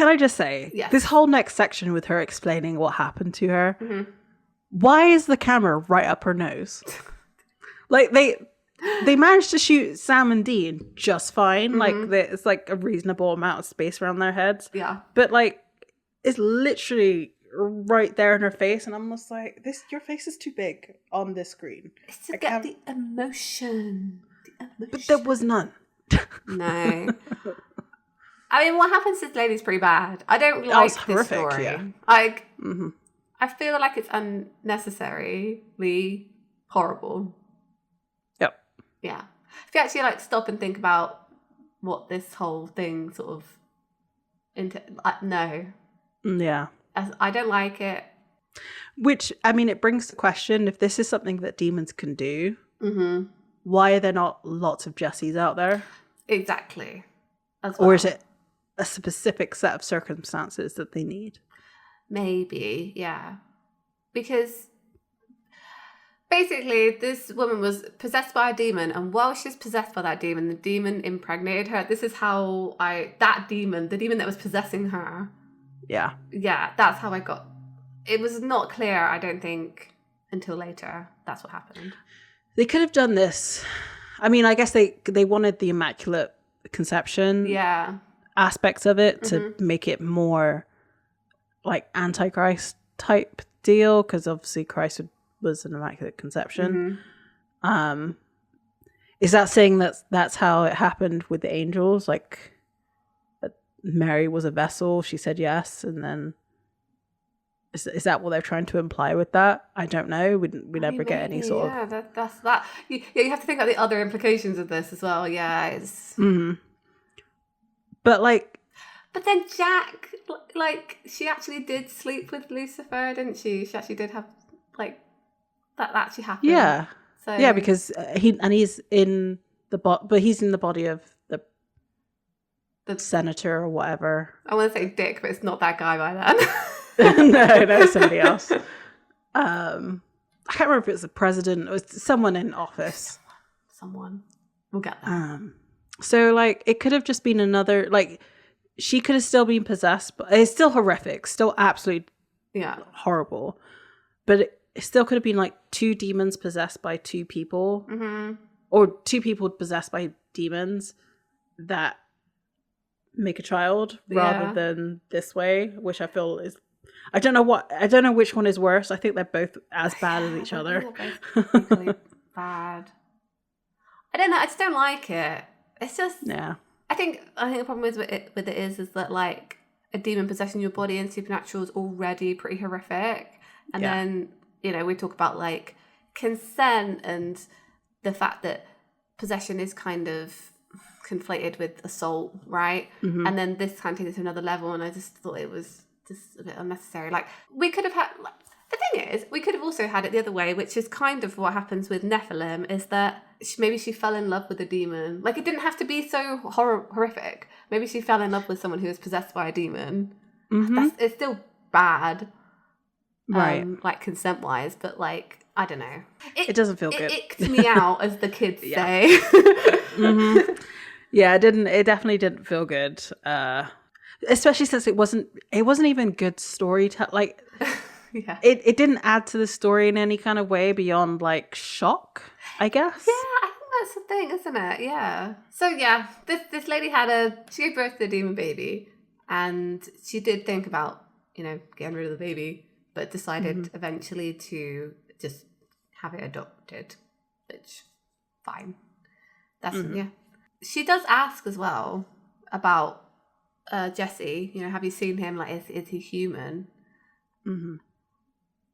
I just say, yes. This whole next section with her explaining what happened to her, why is the camera right up her nose? They managed to shoot Sam and Dean just fine. It's a reasonable amount of space around their heads. Yeah. But it's literally right there in her face, and I'm just like, your face is too big on this screen. It's to get the emotion. But there was none. No. I mean, what happens to this lady's pretty bad. I don't like this horrific, story. yeah. Like, I feel like it's unnecessarily horrible. Yep. Yeah. If you actually like stop and think about what this whole thing sort of no. Yeah. I don't like it. Which, I mean, it brings the question, if this is something that demons can do, why are there not lots of Jessies out there? Exactly. As well. Or is it a specific set of circumstances that they need? Maybe, yeah. Because basically this woman was possessed by a demon, and while she's possessed by that demon, the demon impregnated her. This is how the demon that was possessing her. Yeah, that's how I got. It was not clear, I don't think, until later. That's what happened. They could have done this. I mean, I guess they wanted the Immaculate Conception aspects of it to make it more like Antichrist type deal, because obviously Christ was an Immaculate Conception. Is that saying that's how it happened with the angels? Like, Mary was a vessel, she said yes, and then is that what they're trying to imply with that? I don't know. We never get any sort of... Yeah, that's that. You have to think about the other implications of this as well. Yeah, it's... But like... But then Jack, like, she actually did sleep with Lucifer, didn't she? She actually did have, like, that actually happened. Yeah. So... Yeah, because he's in the but he's in the body of the senator or whatever. I want to say Dick, but it's not that guy by then. no, somebody else. I can't remember if it was the president or someone in office. Someone. We'll get that. So, like, it could have just been another, like, she could have still been possessed, but it's still horrific, still absolutely horrible. But it still could have been, like, two demons possessed by two people, or two people possessed by demons that make a child rather than this way, which I feel is... I don't know which one is worse. I think they're both as bad as each other. Equally bad. I don't know. I just don't like it. It's just... Yeah. I think the problem with it is that, like, a demon possessing your body in supernatural is already pretty horrific. And then, you know, we talk about, like, consent and the fact that possession is kind of conflated with assault, right? And then this kind of takes it to another level, and I just thought it was just a bit unnecessary. Like, we could have had... Like, the thing is, we could have also had it the other way, which is kind of what happens with Nephilim, is that maybe she fell in love with a demon. Like, it didn't have to be so horrific. Maybe she fell in love with someone who was possessed by a demon. It's still bad, right? Like, consent-wise, but, like, I don't know. It doesn't feel good. It icked me out, as the kids say. Yeah, it definitely didn't feel good. Especially since it wasn't even good storytelling. Like, it didn't add to the story in any kind of way beyond, like, shock, I guess. Yeah, I think that's the thing, isn't it? Yeah. So yeah, this lady she gave birth to a demon baby, and she did think about, you know, getting rid of the baby, but decided eventually to just have it adopted, which fine. That's yeah. She does ask as well about Jesse. You know, have you seen him? Like, is he human?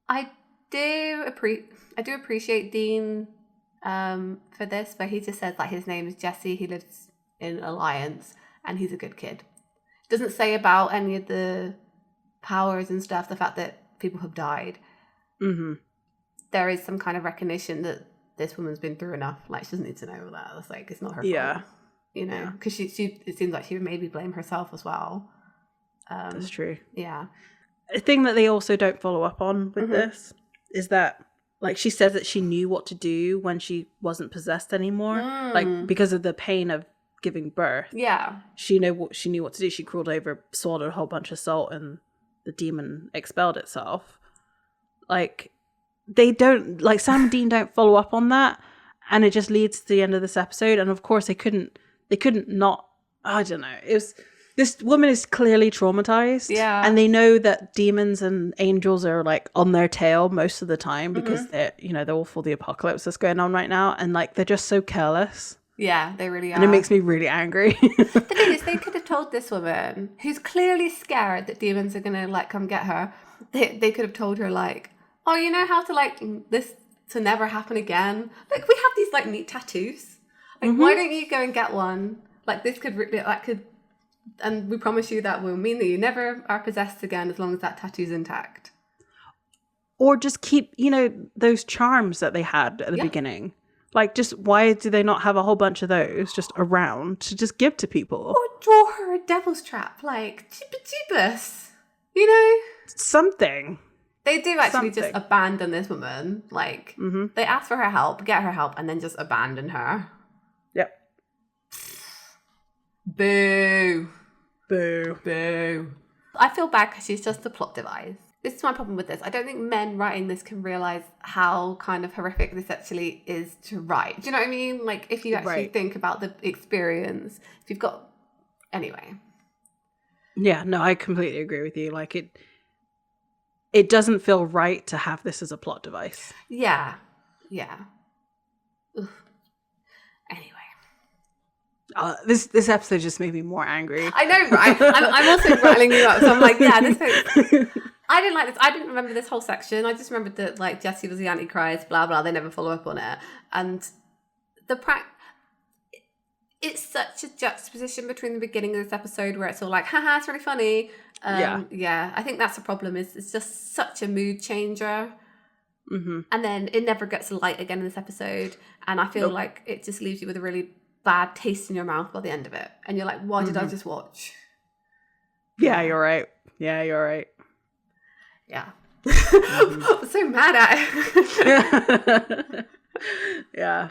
I do appreciate Dean for this, but he just says that his name is Jesse. He lives in Alliance, and he's a good kid. Doesn't say about any of the powers and stuff. The fact that people have died. There is some kind of recognition that this woman's been through enough. Like, she doesn't need to know that. It's like, it's not her fault. You know, because she it seems like she would maybe blame herself as well. That's true. Yeah. A thing that they also don't follow up on with this is that, like, she says that she knew what to do when she wasn't possessed anymore, like, because of the pain of giving birth. Yeah. She knew what to do. She crawled over, swallowed a whole bunch of salt, and the demon expelled itself. Like, they don't, like, Sam and Dean don't follow up on that, and it just leads to the end of this episode. And of course they couldn't not, I don't know, it was This woman is clearly traumatized. Yeah. And they know that demons and angels are like on their tail most of the time because they're all for the apocalypse that's going on right now. And like, they're just so careless. Yeah, they really are. And it makes me really angry. The thing is, they could have told this woman, who's clearly scared that demons are going to like come get her, they could have told her like, oh, you know how to like this to never happen again? Like, we have these like neat tattoos. Like, why don't you go and get one? Like, this could, and we promise you that will mean that you never are possessed again as long as that tattoo's intact. Or just keep, those charms that they had at the beginning. Like, just why do they not have a whole bunch of those just around to just give to people? Or draw her a devil's trap, like, jeebus, Something. They do actually just abandon this woman. Like, they ask for her help, get her help, and then just abandon her. Yep. Boo. Boo. Boo. I feel bad because she's just a plot device. This is my problem with this. I don't think men writing this can realise how kind of horrific this actually is to write. Do you know what I mean? Like, if you actually think about the experience, if you've got... Anyway. Yeah, no, I completely agree with you. Like, it doesn't feel right to have this as a plot device. Yeah. Yeah. Ugh. Anyway. This episode just made me more angry. I know, right? I'm also rattling you up. So I'm like, yeah, I didn't like this. I didn't remember this whole section. I just remembered that like Jesse was the Antichrist, blah blah. They never follow up on it, and it's such a juxtaposition between the beginning of this episode where it's all like, haha, it's really funny. Yeah. I think that's the problem. Is it's just such a mood changer, and then it never gets light again in this episode, and I feel like it just leaves you with a really bad taste in your mouth by the end of it, and you're like, why did I just watch? Yeah, you're right. Yeah. I'm so mad at it. Yeah,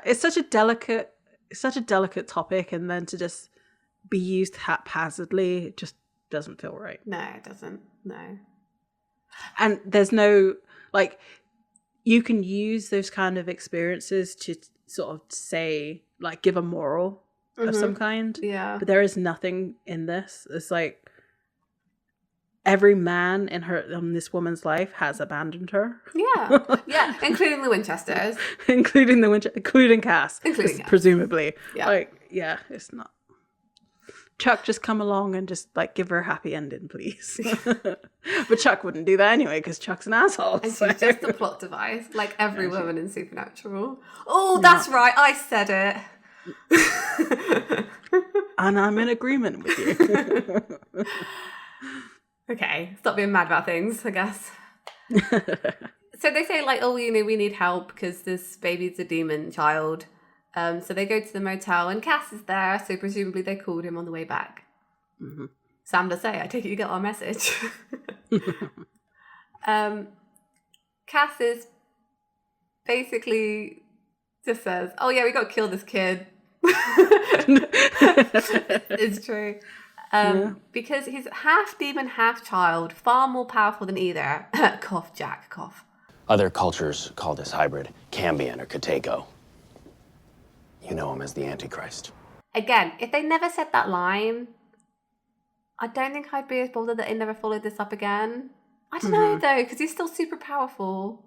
it's such a delicate topic, and then to just be used haphazardly, it just doesn't feel right. No, it doesn't. No. And there's no, like, you can use those kind of experiences to sort of say, like, give a moral of some kind. Yeah. But there is nothing in this. It's like every man in this woman's life has abandoned her. Yeah, including the Winchesters. including Cass. Including Cass. Presumably. Yeah. Like, yeah, it's not. Chuck, just come along and just like give her a happy ending, please. But Chuck wouldn't do that anyway because Chuck's an asshole. And she's just a plot device, like every woman in Supernatural. Oh, that's right, I said it. And I'm in agreement with you. Okay, stop being mad about things, I guess. So they say like, oh, we need help because this baby's a demon child. So they go to the motel and Cass is there, so presumably they called him on the way back. Sam does say, I take it you get our message. Cass is basically just says, oh yeah, we got to kill this kid. It's true. Because he's half demon, half child, far more powerful than either. Cough, Jack, cough. Other cultures call this hybrid Cambion or Kateko. You know him as the Antichrist. Again, if they never said that line, I don't think I'd be as bothered that they never followed this up again. I don't know, though, because he's still super powerful.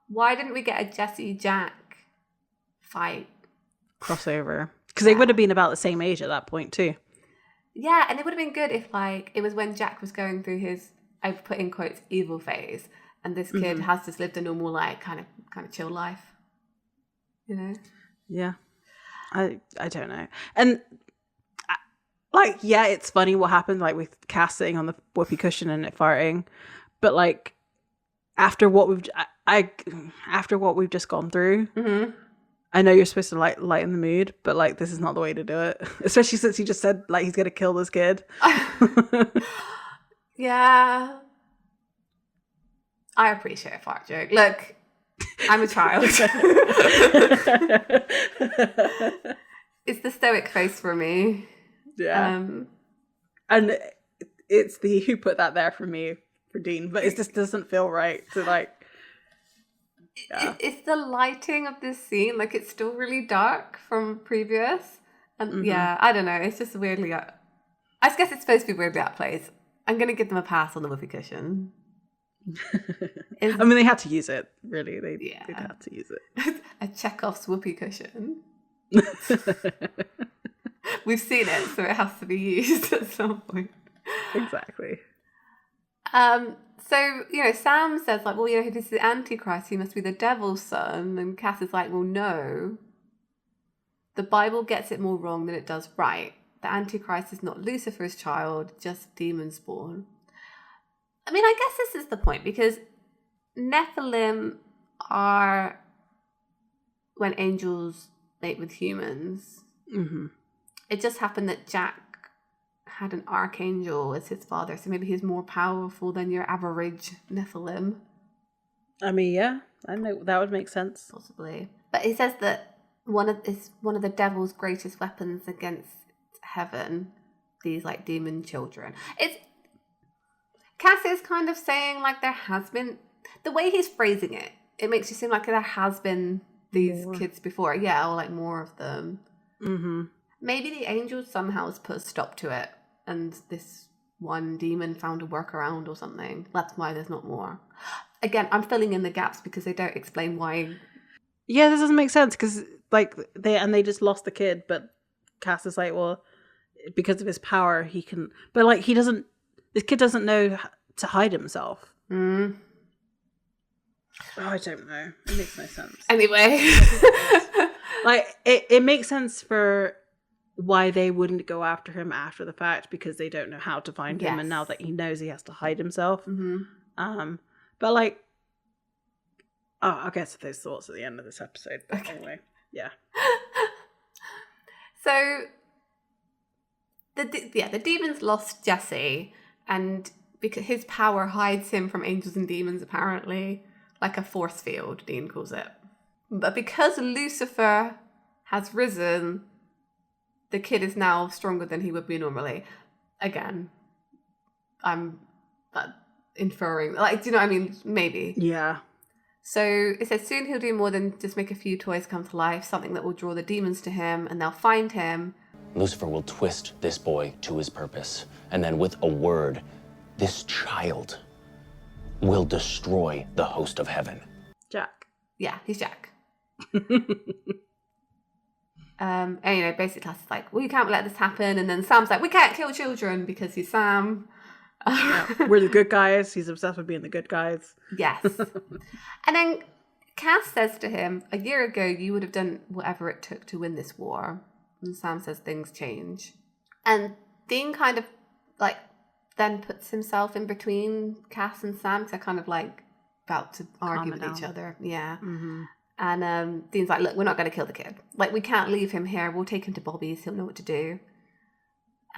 Why didn't we get a Jesse Jack fight? Crossover. Because they would have been about the same age at that point, too. Yeah, and it would have been good if, like, it was when Jack was going through his, I've put in quotes, evil phase, and this kid has just lived a normal, like, kind of chill life. You know? Yeah. I don't know. And, like, yeah, it's funny what happened, like, with Cass sitting on the whoopee cushion and it farting. But, like, after what we've just gone through, I know you're supposed to, like, lighten the mood, but, like, this is not the way to do it. Especially since he just said, like, he's going to kill this kid. Yeah. I appreciate a fart joke. Look, I'm a child. It's the stoic face for me. Yeah. And it's the who put that there for me, for Dean, but it just doesn't feel right to, like, yeah. It's the lighting of this scene. Like, it's still really dark from previous. And yeah, I don't know. It's just weirdly. I guess it's supposed to be weirdly out of place. I'm going to give them a pass on the whoopee cushion. I mean, they had to use it. Really, they Yeah. had to use it. A Chekhov's whoopee cushion. We've seen it, so it has to be used at some point. Exactly. So, Sam says, like, well, if he's the Antichrist, he must be the devil's son. And Cass is like, well, no. The Bible gets it more wrong than it does right. The Antichrist is not Lucifer's child, just demons born. I mean, I guess this is the point, because Nephilim are when angels mate with humans. Mm-hmm. It just happened that Jack had an archangel as his father, so maybe he's more powerful than your average Nephilim. I mean, yeah, I know that would make sense. Possibly. But he says that one of the devil's greatest weapons against heaven, these like demon children. Cass is kind of saying like there has been, the way he's phrasing it, it makes you seem like there has been these kids before. Yeah, or like more of them. Mm-hmm. Maybe the angels somehow has put a stop to it, and this one demon found a workaround or something. That's why there's not more. Again, I'm filling in the gaps because they don't explain why. Yeah, this doesn't make sense because like they just lost the kid, but Cass is like, well, because of his power, he can. But like he doesn't. This kid doesn't know to hide himself. Mm. Oh, I don't know. It makes no sense. Anyway. Like, it makes sense for why they wouldn't go after him after the fact, because they don't know how to find him, and now that he knows he has to hide himself. Mm-hmm. But like, I'll get to those thoughts at the end of this episode. But Okay. Anyway, yeah. So, the demons lost Jesse, and because his power hides him from angels and demons, apparently, like a force field, Dean calls it. But because Lucifer has risen, the kid is now stronger than he would be normally. Again, I'm inferring, like, do you know what I mean? Maybe. Yeah. So it says soon he'll do more than just make a few toys come to life, something that will draw the demons to him, and they'll find him. Lucifer will twist this boy to his purpose, and then with a word, this child will destroy the host of heaven. Jack. Yeah, he's Jack. And basically Cass is like, well, you can't let this happen, and then Sam's like, we can't kill children because he's Sam. Yeah. We're the good guys. He's obsessed with being the good guys. Yes. And then Cass says to him, a year ago you would have done whatever it took to win this war. And Sam says things change. And Dean kind of like then puts himself in between Cass and Sam, because they're kind of like about to argue with each other. Yeah. Mm-hmm. And Dean's like, look, we're not going to kill the kid. Like, we can't leave him here. We'll take him to Bobby's. He'll know what to do.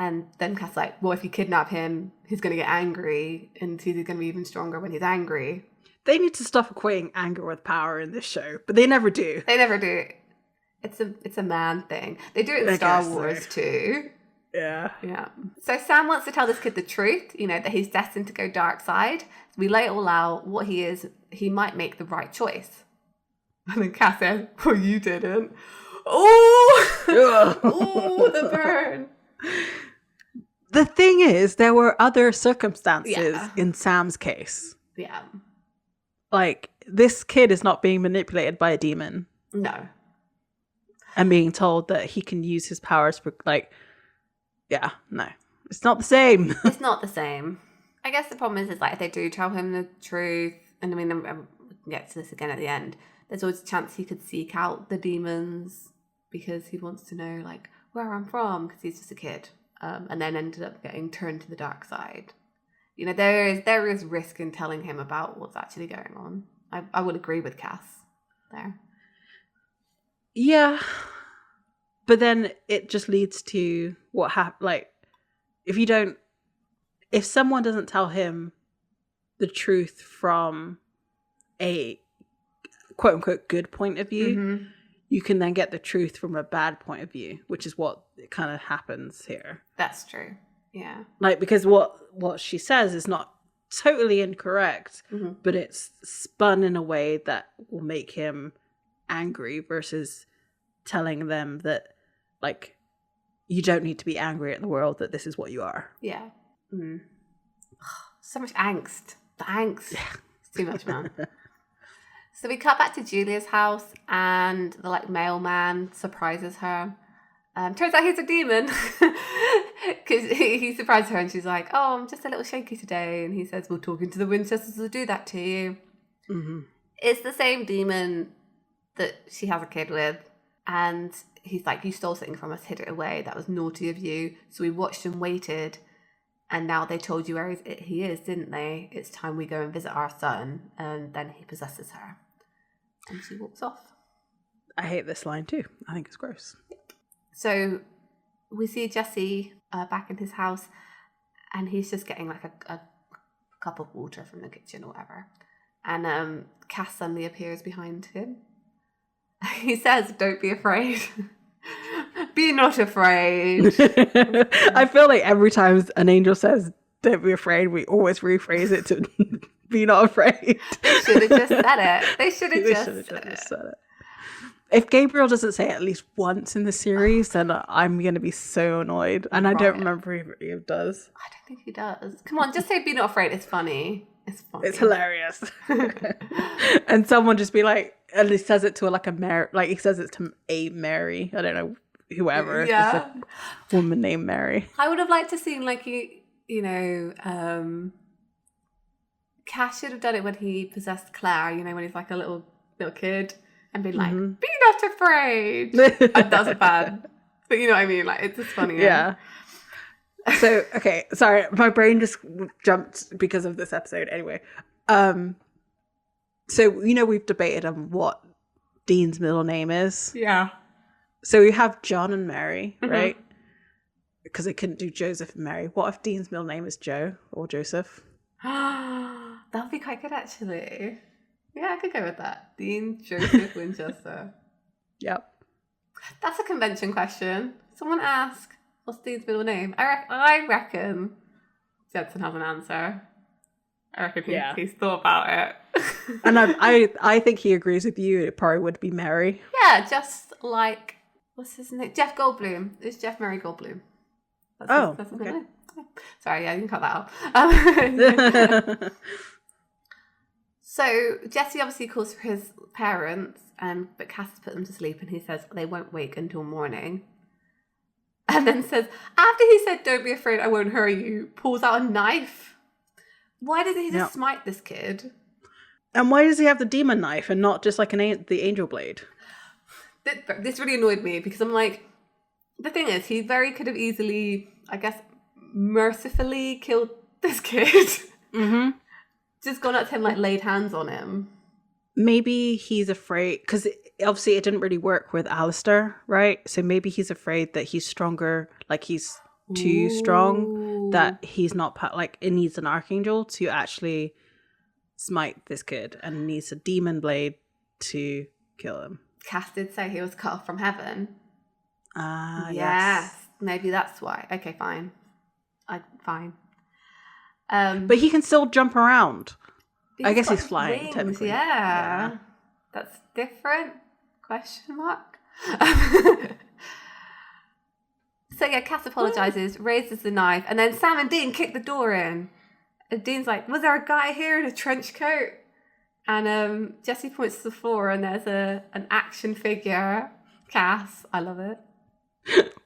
And then Cass like, well, if you kidnap him, he's going to get angry, and he's going to be even stronger when he's angry. They need to stop equating anger with power in this show, but they never do. They never do. It's a man thing. They do it in Star Wars too. Yeah. Yeah. So Sam wants to tell this kid the truth, that he's destined to go dark side. So we lay it all out, what he is. He might make the right choice. And then Cass says, well, you didn't. Oh! Oh, the burn. The thing is, there were other circumstances in Sam's case. Yeah. Like, this kid is not being manipulated by a demon. No. And being told that he can use his powers for, like, yeah, no. It's not the same. It's not the same. I guess the problem is like, if they do tell him the truth, and I mean, we can get to this again at the end, there's always a chance he could seek out the demons because he wants to know, like, where I'm from, because he's just a kid. And then ended up getting turned to the dark side. There is risk in telling him about what's actually going on. I would agree with Cass there. Yeah. But then it just leads to what happens. Like, if someone doesn't tell him the truth from a quote unquote good point of view, Mm-hmm. you can then get the truth from a bad point of view, which is what kind of happens here. That's true. Yeah. Like, because what she says is not totally incorrect, Mm-hmm. but it's spun in a way that will make him angry versus telling them that, like, you don't need to be angry at the world that this is what you are. Yeah. So much angst. The angst. Yeah. It's too much, man. So we cut back to Julia's house, and the like mailman surprises her. Turns out he's a demon, because he surprised her, and she's like, "Oh, I'm just a little shaky today." And he says, "Well, talking to the Winchesters will do that to you." Mm-hmm. It's the same demon that she has a kid with, and he's like, "You stole something from us, hid it away. That was naughty of you. So we watched and waited, and now they told you where he is, didn't they? It's time we go and visit our son." And then he possesses her, and she walks off. I hate this line too. I think it's gross. So we see Jesse back in his house, and he's just getting like a cup of water from the kitchen or whatever. And Cass suddenly appears behind him. He says, "Don't be afraid." Be not afraid. I feel like every time an angel says, "Don't be afraid," we always rephrase it to "Be not afraid." They should have just said it. They should have just said it. If Gabriel doesn't say it at least once in the series, then I'm going to be so annoyed. And I don't remember if he does. I don't think he does. Come on, just say "Be not afraid." It's funny. It's funny. It's hilarious. And someone just be like, and he says it to like a Mary, like he says it to a Mary. I don't know, whoever. Yeah. It's a woman named Mary. I would have liked to see like Cass should have done it when he possessed Claire, when he's like a little kid. And be like, "Be not afraid." That was bad. But you know what I mean? Like, it's just funny. Yeah. So, okay. Sorry. My brain just jumped because of this episode. Anyway. So, we've debated on what Dean's middle name is. Yeah. So we have John and Mary, right? Because they couldn't do Joseph and Mary. What if Dean's middle name is Joe or Joseph? That would be quite good, actually. Yeah, I could go with that. Dean Joseph Winchester. Yep. That's a convention question. Someone ask, what's Dean's middle name? I reckon Jensen has an answer. I reckon he's thought about it. And I think he agrees with you. It probably would be Mary. Yeah, just like, what's his name? Jeff Goldblum. It's Jeff Mary Goldblum. That's his name. Yeah. Sorry, you can cut that out. So Jesse obviously calls for his parents, but Cass has put them to sleep, and he says they won't wake until morning. And then says, after he said, "Don't be afraid, I won't hurt you," pulls out a knife. Why doesn't he just smite this kid? And why does he have the demon knife and not just like the angel blade? This really annoyed me because I'm like, the thing is, he very could have easily, I guess, mercifully killed this kid. Mm-hmm. Just gone up to him, like laid hands on him. Maybe he's afraid, because obviously it didn't really work with Alistair, right? So maybe he's afraid that he's stronger, like he's too strong, that he's not, like it needs an archangel to actually smite this kid, and needs a demon blade to kill him. Cass did say he was cut off from heaven. Yes. Maybe that's why. Okay, fine. Fine. But he can still jump around. I guess he's flying, wings, technically. Yeah. That's different? Question mark. So yeah, Cass apologizes, raises the knife, and then Sam and Dean kick the door in. And Dean's like, "Was there a guy here in a trench coat?" And Jesse points to the floor, and there's an action figure. Cass, I love it.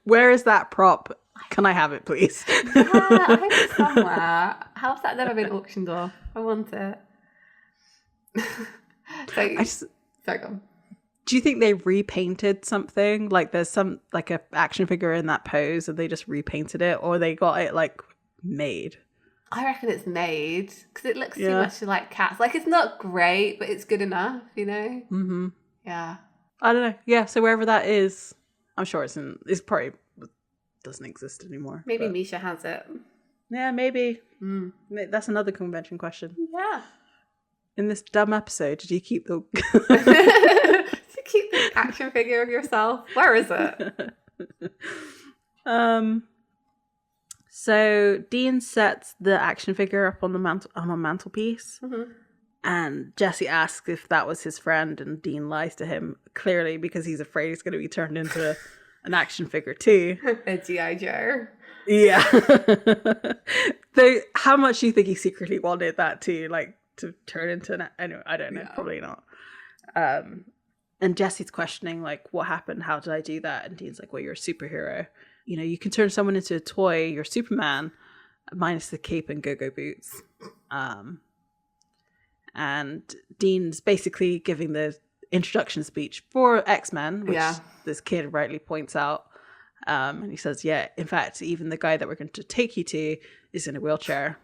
Where is that prop? Can I have it, please? Yeah, I hope it's somewhere. How's that never been auctioned off? I want it. Sorry, go on. Do you think they repainted something? Like there's some like a action figure in that pose and they just repainted it, or they got it like made? I reckon it's made because it looks too much like Cats. Like it's not great, but it's good enough, Mm-hmm. Yeah. I don't know. Yeah. So wherever that is, I'm sure it's probably doesn't exist anymore. Maybe Misha has it. Yeah, maybe. That's another convention question. Yeah. In this dumb episode, did you keep the action figure of yourself? Where is it? So Dean sets the action figure up on a mantelpiece, and Jesse asks if that was his friend, and Dean lies to him clearly because he's afraid he's going to be turned into an action figure too. A G.I. Joe. Yeah. Though, how much do you think he secretly wanted that too? Like, to turn into an... Anyway, I don't know. Yeah. Probably not. And Jesse's questioning, like, what happened? How did I do that? And Dean's like, well, you're a superhero. You know, you can turn someone into a toy. You're Superman, minus the cape and go-go boots. And Dean's basically giving the introduction speech for X-Men, which this kid rightly points out. And he says, yeah, in fact, even the guy that we're going to take you to is in a wheelchair.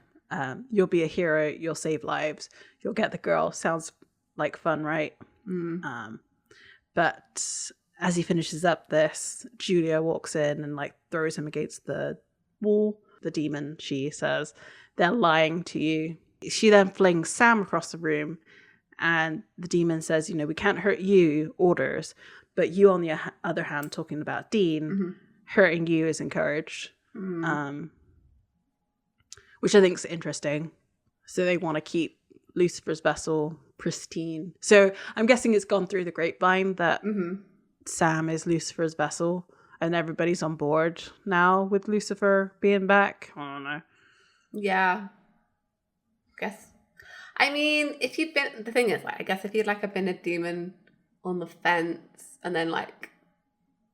You'll be a hero. You'll save lives. You'll get the girl. Sounds like fun, right? But as he finishes up this, Julia walks in and like throws him against the wall. The demon, she says, they're lying to you. She then flings Sam across the room, and the demon says, you know, we can't hurt you, orders, but you, on the other hand, talking about Dean, hurting you is encouraged. Which I think is interesting. So they want to keep Lucifer's vessel pristine. So I'm guessing it's gone through the grapevine that Sam is Lucifer's vessel, and everybody's on board now with Lucifer being back. I don't know. Yeah. Guess. I mean, if you'd been... The thing is, like, I guess if you'd, like, have been a demon on the fence, and then, like,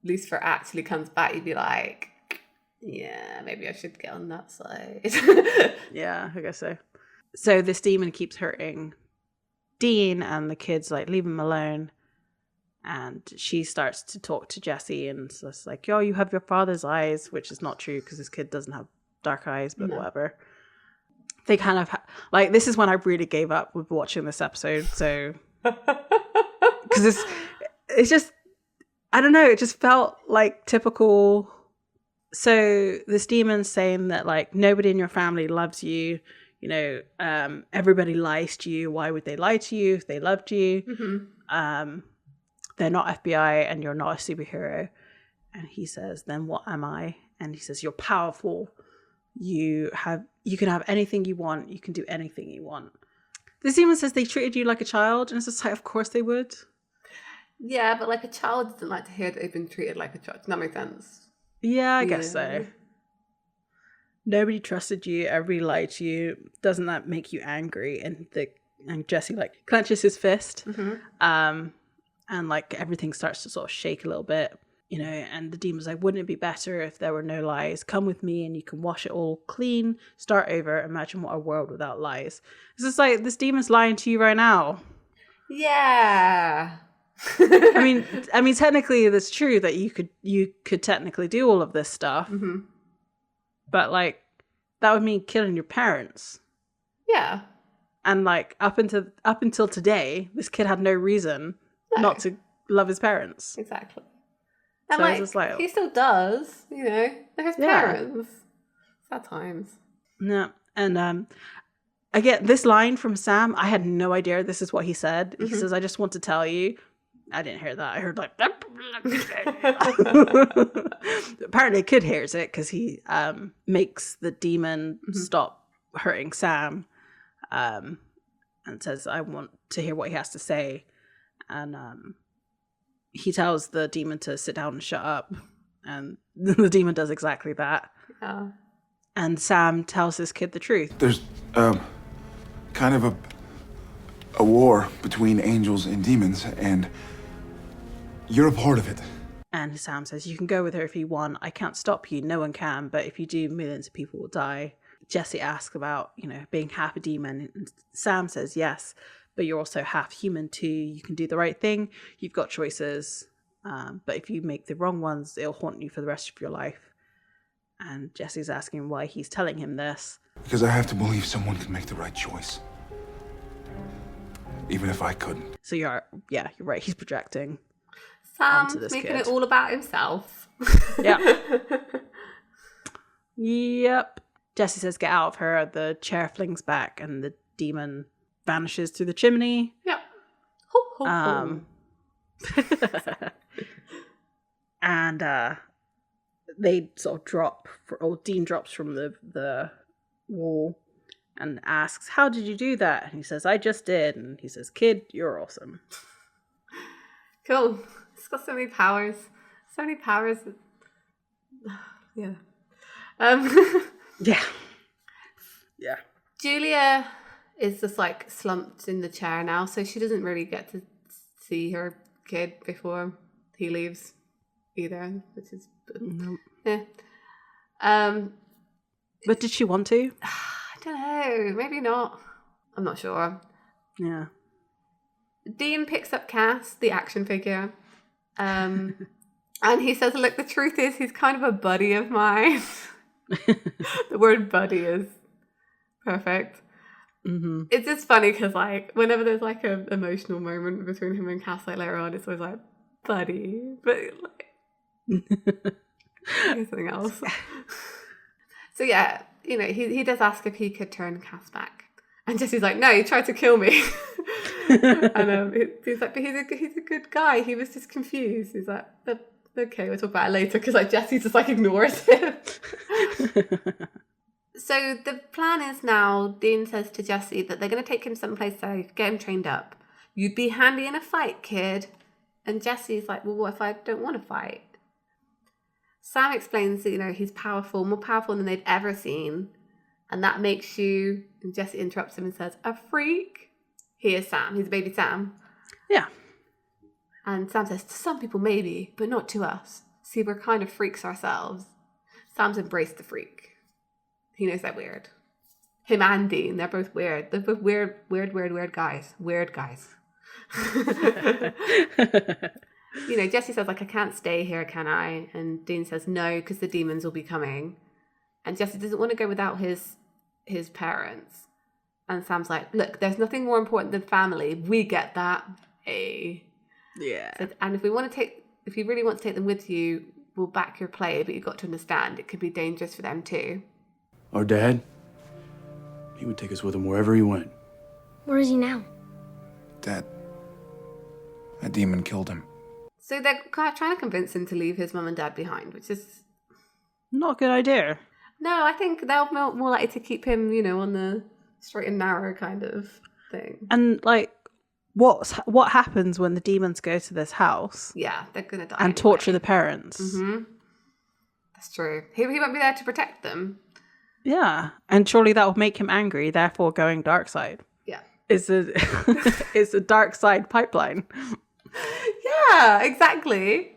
Lucifer actually comes back, you'd be like, yeah, maybe I should get on that side. Yeah, I guess so. So this demon keeps hurting Dean, and the kids like leave him alone. And she starts to talk to Jesse, and so it's like, yo, you have your father's eyes, which is not true because this kid doesn't have dark eyes, but whatever. They kind of like, this is when I really gave up with watching this episode. So because it's just, I don't know, it just felt like typical. So this demon's saying that like nobody in your family loves you. You know, everybody lies to you. Why would they lie to you if they loved you? They're not FBI and you're not a superhero. And he says, then what am I? And he says, you're powerful. You can have anything you want. You can do anything you want. This demon says they treated you like a child. And it's just like, of course they would. Yeah, but like a child doesn't like to hear that they've been treated like a child. Does that make sense? Yeah, I guess so. Nobody trusted you. Everybody lied to you. Doesn't that make you angry? And Jesse like clenches his fist. And like everything starts to sort of shake a little bit, you know, and the demon's like, wouldn't it be better if there were no lies? Come with me and you can wash it all clean, start over. Imagine what a world without lies. It's just like, this demon's lying to you right now. Yeah. I mean, technically that's true that you could technically do all of this stuff. But like, that would mean killing your parents. Yeah. And like, up until today, this kid had no reason not to love his parents. Exactly. And So like, he still does, you know. They're his parents. Sad times. No. And I get this line from Sam. I had no idea this is what he said. He says, I just want to tell you. I didn't hear that. I heard like... Apparently a kid hears it because he makes the demon stop hurting Sam. And says, I want to hear what he has to say. And he tells the demon to sit down and shut up. And the demon does exactly that. Yeah. And Sam tells this kid the truth. There's kind of a war between angels and demons, and you're a part of it. And Sam says, you can go with her if you want. I can't stop you. No one can. But if you do, millions of people will die. Jesse asks about, you know, being half a demon. And Sam says, yes, but you're also half human too. You can do the right thing. You've got choices. But if you make the wrong ones, it'll haunt you for the rest of your life. And Jesse's asking why he's telling him this. Because I have to believe someone can make the right choice. Even if I couldn't. So you're right. He's projecting. Sam's this making kid. it all about himself. Yeah. Yep. Jesse says, get out of her. The chair flings back and the demon vanishes through the chimney. Yep. Ho, ho, ho. And they sort of drop, or Dean drops from the wall and asks, how did you do that? And he says, I just did. And he says, kid, you're awesome. Cool. He's got so many powers. So many powers. Yeah. Um, Yeah. Yeah. Julia is just like slumped in the chair now, so she doesn't really get to see her kid before he leaves either, which is yeah. But did she want to? I don't know, maybe not. I'm not sure. Yeah. Dean picks up Cass, the action figure, and he says, "Look, the truth is, he's kind of a buddy of mine." The word "buddy" is perfect. Mm-hmm. It's just funny because, like, whenever there's like an emotional moment between him and Cass, like later on, it's always like "buddy," but like something else. So yeah, you know, he does ask if he could turn Cass back, and Jesse's like, "No, he tried to kill me." And he's like, "But he's a good guy. He was just confused." He's like, "Okay, we'll talk about it later," because like Jesse just like ignores him. So the plan is now, Dean says to Jesse that they're going to take him someplace safe, get him trained up. You'd be handy in a fight, kid. And Jesse's like, well, what if I don't want to fight? Sam explains that, you know, he's powerful, more powerful than they've ever seen. And that makes you, and Jesse interrupts him and says, a freak? He is Sam. He's baby Sam. Yeah. And Sam says, to some people maybe, but not to us. See, we're kind of freaks ourselves. Sam's embraced the freak. He knows they're weird. Him and Dean, they're both weird. They're both weird guys. Weird guys. You know, Jesse says, like, I can't stay here, can I? And Dean says, no, because the demons will be coming. And Jesse doesn't want to go without his parents. And Sam's like, look, there's nothing more important than family. We get that. Hey. Yeah. And if you really want to take them with you, we'll back your play, but you've got to understand it could be dangerous for them too. Our dad, he would take us with him wherever he went. Where is he now? Dad. A demon killed him. So they're kind of trying to convince him to leave his mum and dad behind, which is... Not a good idea. No, I think they're more likely to keep him, you know, on the straight and narrow kind of thing. And, like, what happens when the demons go to this house? Yeah, they're going to die. And torture the parents. Mm-hmm. That's true. He won't be there to protect them. Yeah. And surely that will make him angry, therefore going dark side. Yeah. It's a dark side pipeline. Yeah, exactly.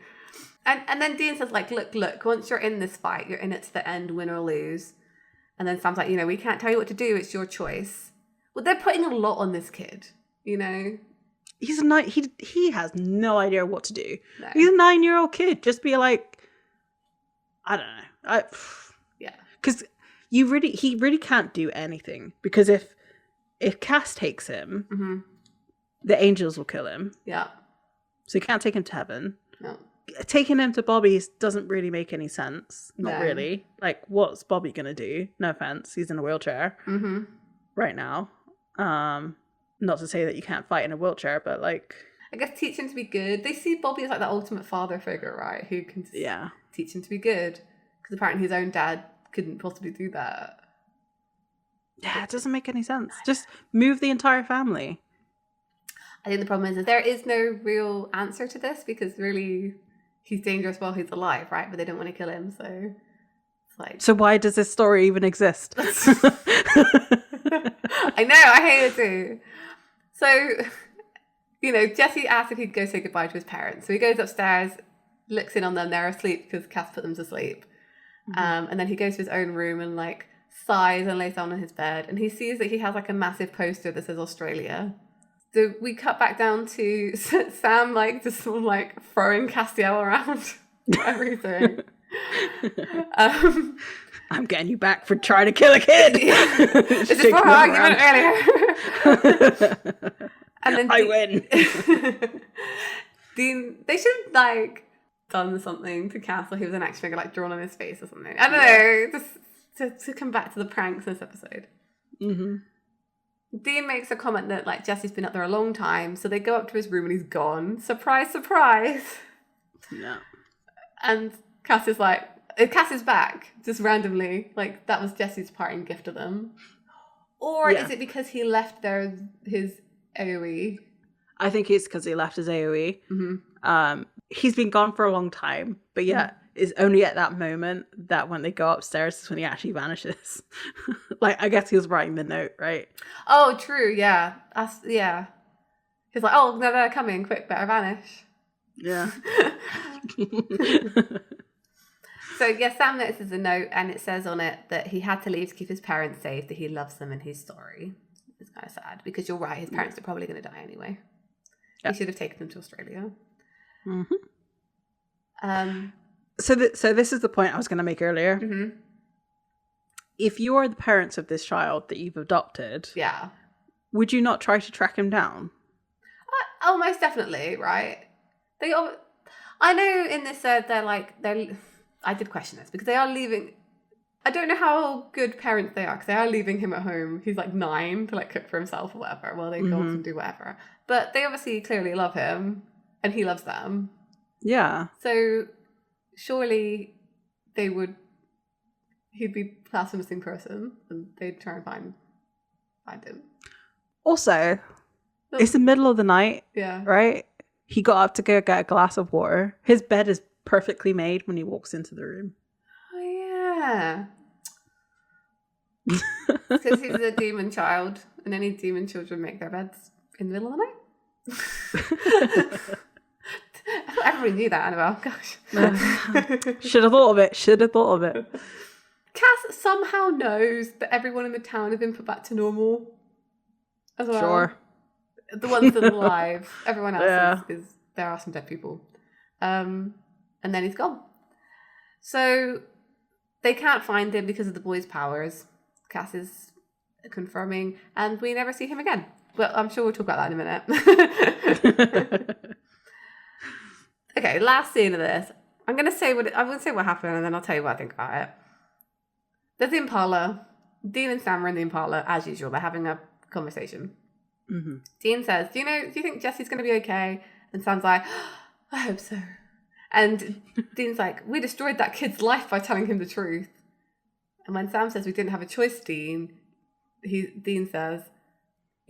And then Dean says, like, look, once you're in this fight, you're in it to the end, win or lose. And then Sam's like, you know, we can't tell you what to do. It's your choice. Well, they're putting a lot on this kid, you know? He has no idea what to do. No. He's a 9-year-old kid. Just be like, I don't know. Yeah. Because he really can't do anything. Because if Cass takes him, Mm-hmm. the angels will kill him. Yeah. So he can't take him to heaven. No. Taking him to Bobby's doesn't really make any sense. Not No. really. Like, what's Bobby gonna do? No offense, he's in a wheelchair Mm-hmm. right now. Not to say that you can't fight in a wheelchair, but like, I guess teach him to be good. They see Bobby as like the ultimate father figure, right? Who can teach him to be good. Because apparently his own dad couldn't possibly do that. yeah, it doesn't make any sense. Just move the entire family. I think the problem is there is no real answer to this because really he's dangerous while he's alive, right? But they don't want to kill him, so it's like... So why does this story even exist? I know, I hate it too. So, you know, Jesse asks if he'd go say goodbye to his parents. So he goes upstairs, looks in on them, they're asleep because Cass put them to sleep. Mm-hmm. And then he goes to his own room and like sighs and lays down on his bed. And he sees that he has like a massive poster that says Australia. So we cut back down to Sam like just sort of like throwing Castiel around everything. I'm getting you back for trying to kill a kid. This is for her argument earlier. And then I win. Dean, they should have like done something to Cass, like he was an action figure, like drawn on his face or something. I don't know, just to come back to the pranks this episode. Mm-hmm. Dean makes a comment that like Jesse's been up there a long time, so they go up to his room and he's gone. Surprise, surprise. No. And Cass is like, Cass is back, just randomly. Like, that was Jesse's parting gift to them. Or is it because he left his AoE? I think it's because he left his AoE. Mm-hmm. he's been gone for a long time, but yet it's only at that moment that when they go upstairs is when he actually vanishes. Like, I guess he was writing the note, right? Oh, true. Yeah. Yeah. He's like, oh, no, they're coming. Quick, better vanish. Yeah. So, yes, Sam notices a note, and it says on it that he had to leave to keep his parents safe, that he loves them and he's sorry. It's kind of sad, because you're right, his parents are probably going to die anyway. Yeah. He should have taken them to Australia. Mm-hmm. So this is the point I was going to make earlier. Mm-hmm. If you are the parents of this child that you've adopted, Yeah. would you not try to track him down? Oh, most definitely, right? I know in this they're I did question this because they are leaving. I don't know how good parents they are because they are leaving him at home. He's like 9 to like cook for himself or whatever while they go off and do whatever. But they obviously clearly love him and he loves them. Yeah. So surely he'd be classed as a missing person and they'd try and find him. Also, it's the middle of the night, Yeah. right? He got up to go get a glass of water. His bed is perfectly made when he walks into the room. Oh, yeah. Because he's a demon child, and any demon children make their beds in the middle of the night. I thought everyone knew that, Annabelle. Gosh. Should have thought of it. Cass somehow knows that everyone in the town has been put back to normal as well. Sure. The ones that are alive. Everyone else is there are some dead people. And then he's gone. So they can't find him because of the boy's powers. Cass is confirming, and we never see him again. Well, I'm sure we'll talk about that in a minute. Okay, last scene of this. I'm gonna say what happened, and then I'll tell you what I think about it. There's the Impala. Dean and Sam are in the Impala as usual. They're having a conversation. Mm-hmm. Dean says, "Do you think Jesse's gonna be okay?" And Sam's like, "I hope so." And Dean's like, "We destroyed that kid's life by telling him the truth." And when Sam says we didn't have a choice, Dean says,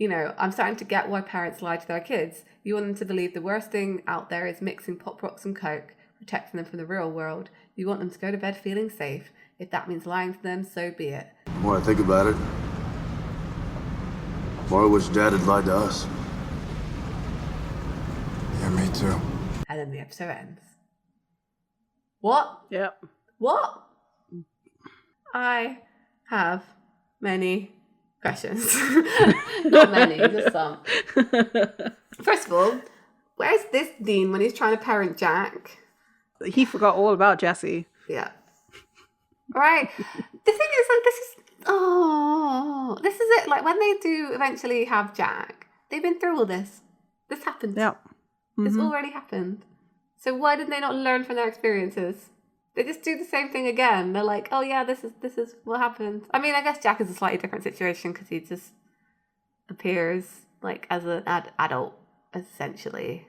"I'm starting to get why parents lie to their kids. You want them to believe the worst thing out there is mixing Pop Rocks and Coke, protecting them from the real world. You want them to go to bed feeling safe. If that means lying to them, so be it." The more I think about it, the more I wish Dad had lied to us. Yeah, me too. And then the episode ends. What? Yep. What? I have many questions. Not many, just some. First of all, where's this Dean when he's trying to parent Jack? He forgot all about Jesse. Yeah. Right. The thing is, like, this is it. Like, when they do eventually have Jack, they've been through all this. This happened. Yep. This already happened. So why did they not learn from their experiences? They just do the same thing again. They're like, oh yeah, this is what happened. I mean, I guess Jack is a slightly different situation because he just appears like as an adult, essentially.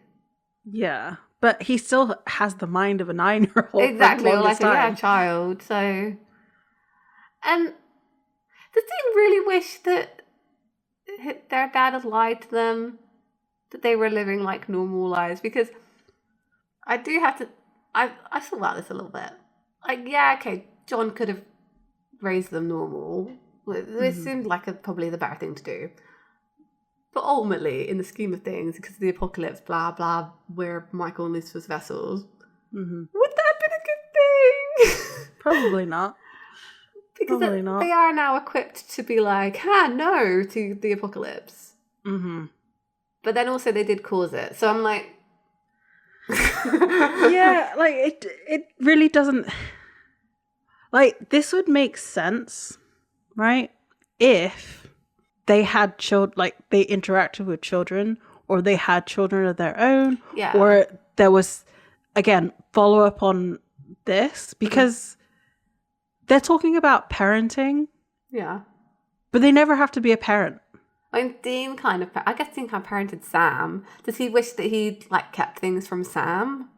Yeah, but he still has the mind of a 9-year-old. Exactly, or like a child. So, and does Dean really wish that their dad had lied to them, that they were living like normal lives? Because I do have to. I thought about this a little bit. Like, yeah, okay, John could have raised them normal. It seemed like probably the better thing to do. But ultimately, in the scheme of things, because of the apocalypse, blah, blah, we're Michael and Lucifer's vessels, would that have been a good thing? Probably not. Because Probably not. They are now equipped to be like, no to the apocalypse. Mm-hmm. But then also they did cause it. So I'm like... Yeah, like it really doesn't, like, this would make sense, right, if they had children, like they interacted with children, or they had children of their own, Yeah. or there was, again, follow up on this, because they're talking about parenting, Yeah. but they never have to be a parent. I mean, Dean kind of parented Sam. Does he wish that he'd like kept things from Sam?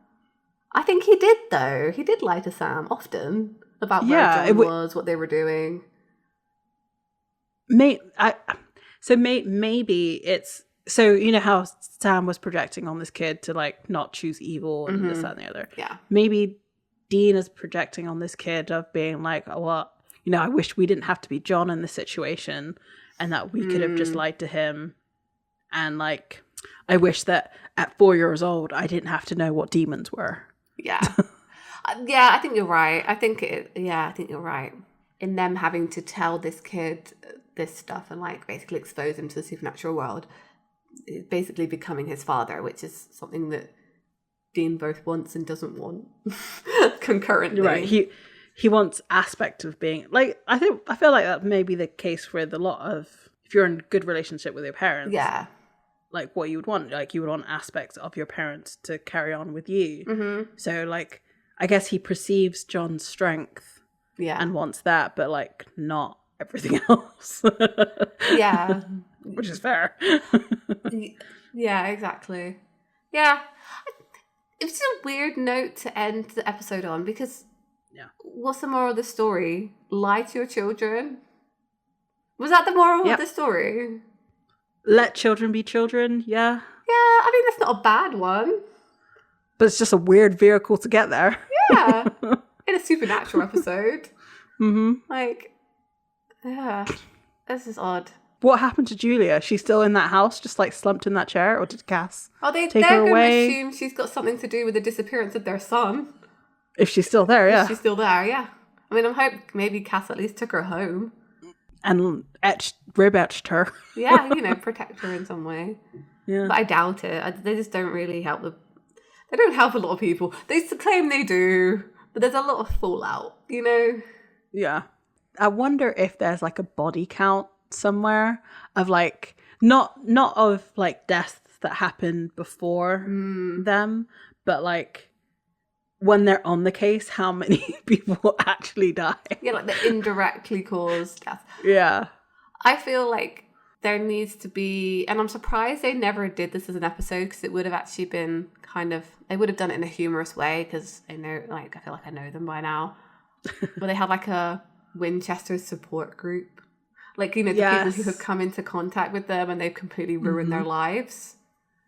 I think he did, though. He did lie to Sam often about where John was, what they were doing. Maybe it's so you know how Sam was projecting on this kid to like not choose evil and this, that, and the other. Yeah. Maybe Dean is projecting on this kid of being like, oh, well, you know, I wish we didn't have to be John in this situation and that we could have just lied to him. And like, I wish that at 4 years old, I didn't have to know what demons were. Yeah. Yeah, I think you're right. I think you're right. In them having to tell this kid this stuff and like basically expose him to the supernatural world, basically becoming his father, which is something that Dean both wants and doesn't want concurrently. Right. He wants aspect of being like, I feel like that may be the case with a lot of, if you're in a good relationship with your parents. Yeah. Like what you would want, like you would want aspects of your parents to carry on with you. Mm-hmm. So like, I guess he perceives John's strength and wants that, but like not everything else. Yeah. Which is fair. Yeah, exactly. Yeah. It's a weird note to end the episode on because what's the moral of the story? Lie to your children? Was that the moral of the story? Let children be children, yeah. Yeah, I mean, that's not a bad one. But it's just a weird vehicle to get there. Yeah. In a supernatural episode. Mm-hmm. Like, yeah. This is odd. What happened to Julia? She's still in that house, just like slumped in that chair, or did Cass take they're her going to away? assume she's got something to do with the disappearance of their son. If she's still there, yeah. If she's still there, yeah. I mean, I'm hoping maybe Cass at least took her home. And rib etched her. Yeah, you know, protect her in some way. Yeah. But I doubt it. They just don't really help they don't help a lot of people. They claim they do, but there's a lot of fallout, you know? Yeah. I wonder if there's like a body count somewhere of like, not of like deaths that happened before them, but like when they're on the case, how many people actually die. Yeah, like the indirectly caused death. Yeah. I feel like there needs to be, and I'm surprised they never did this as an episode because it would have actually been kind of, they would have done it in a humorous way because I know, like, I feel like I know them by now. But they had like a Winchester support group. Like, you know, the people who have come into contact with them and they've completely ruined their lives.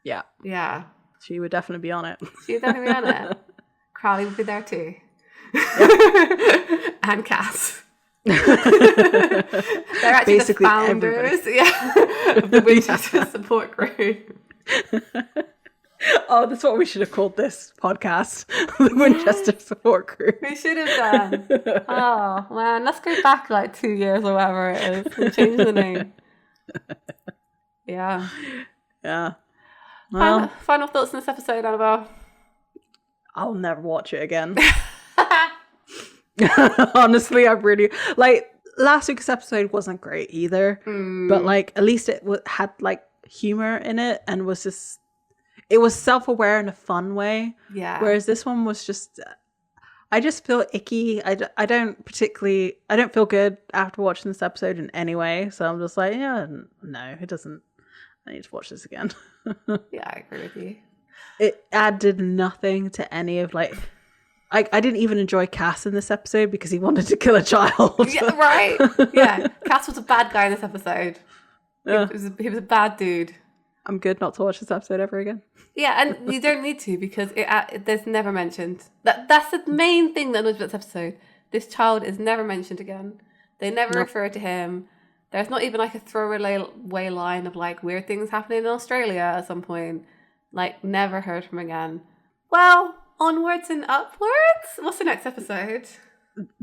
Yeah. Yeah. She would definitely be on it. She would definitely be on it. Crowley would be there too. And Cass. They're actually basically the founders of the Winchester support group. Oh, that's what we should have called this podcast. The Winchester support group. We should have done. Oh, man. Let's go back like 2 years or whatever it is. We'll change the name. Yeah. Yeah. Well, final thoughts on this episode, Annabelle? I'll never watch it again. Honestly, I really like last week's episode wasn't great either, but like at least it had like humor in it and was just it was self-aware in a fun way. Yeah. Whereas this one was just I just feel icky. I don't feel good after watching this episode in any way. So I'm just like, yeah, no, it doesn't. I need to watch this again. Yeah, I agree with you. It added nothing to any of like I didn't even enjoy Cass in this episode because he wanted to kill a child. Yeah, right. Yeah, Cass was a bad guy in this episode. Yeah. He was a bad dude. I'm good not to watch this episode ever again. Yeah, and you don't need to because there's never mentioned. That's the main thing that annoys me about this episode. This child is never mentioned again. They never refer to him. There's not even like a throwaway line of like weird things happening in Australia at some point. Like never heard from again. Well, onwards and upwards. What's the next episode?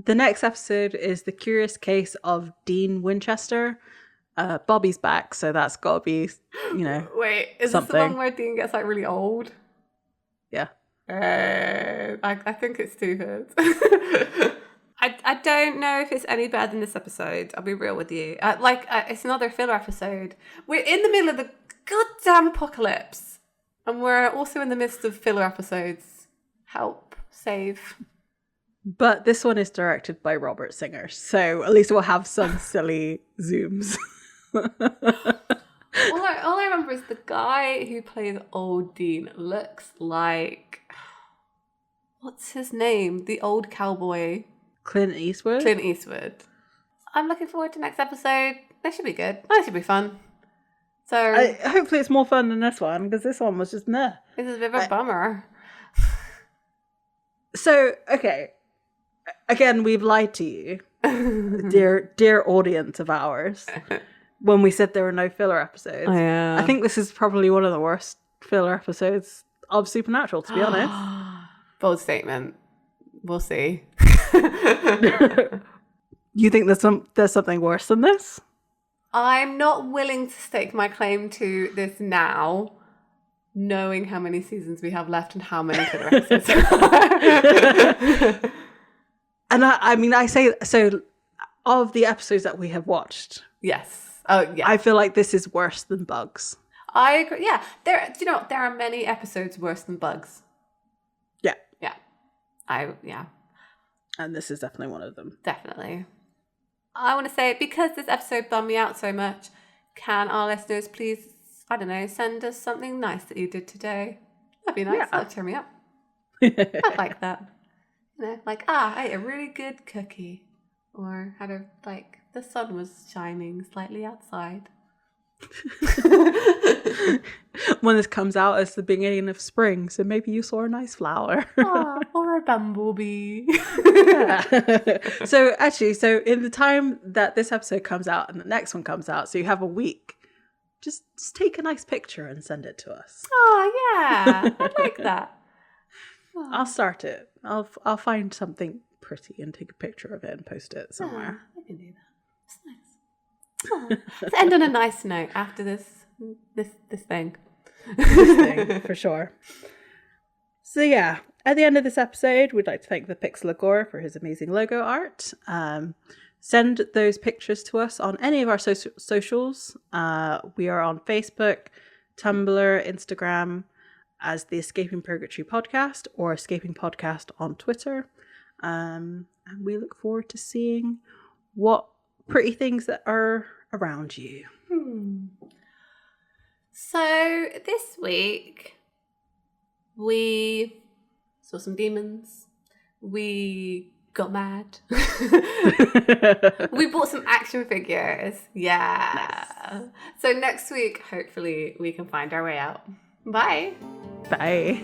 The next episode is The Curious Case of Dean Winchester. Bobby's back, so that's got to be, you know, Wait, is something. this the one where Dean gets like really old? Yeah. I think it's stupid. I don't know if it's any better than this episode. I'll be real with you. It's another filler episode. We're in the middle of the goddamn apocalypse, and we're also in the midst of filler episodes. Help, save. But this one is directed by Robert Singer, so at least we'll have some silly zooms. All I remember is the guy who plays old Dean looks like, what's his name? The old cowboy. Clint Eastwood? Clint Eastwood. I'm looking forward to next episode. This should be good. This should be fun. So hopefully it's more fun than this one, because this one was just meh. this is a bit of a bummer. So, okay. Again, we've lied to you, dear audience of ours, when we said there were no filler episodes. Oh, yeah. I think this is probably one of the worst filler episodes of Supernatural, to be honest. Bold statement. We'll see. You think there's something worse than this? I'm not willing to stake my claim to this now, knowing how many seasons we have left and how many filler episodes there are. And I mean, I say, so of the episodes that we have watched, Yes. Oh, yeah. I feel like this is worse than Bugs. I agree. Yeah. There are many episodes worse than Bugs. Yeah. Yeah. Yeah. And this is definitely one of them. Definitely. I want to say, because this episode bummed me out so much, can our listeners please, I don't know, send us something nice that you did today? That'd be nice. Yeah. That'd cheer me up. I'd like that. You know, like, I ate a really good cookie. Or the sun was shining slightly outside. When this comes out, it's the beginning of spring, so maybe you saw a nice flower. Or a bumblebee. So in the time that this episode comes out and the next one comes out, so you have a week, just take a nice picture and send it to us. Oh, yeah. I'd like that. I'll start it. I'll find something pretty and take a picture of it and post it somewhere. I can do that. It's nice. Let's end on a nice note after this thing. This thing, for sure. So yeah, at the end of this episode, we'd like to thank the Pixelagora for his amazing logo art. Send those pictures to us on any of our socials. We are on Facebook, Tumblr, Instagram as the Escaping Purgatory podcast, or Escaping Podcast on Twitter. And we look forward to seeing what pretty things that are around you. So this week we saw some demons. We got mad. We bought some action figures. Yeah. Nice. So next week, hopefully, we can find our way out. Bye. Bye.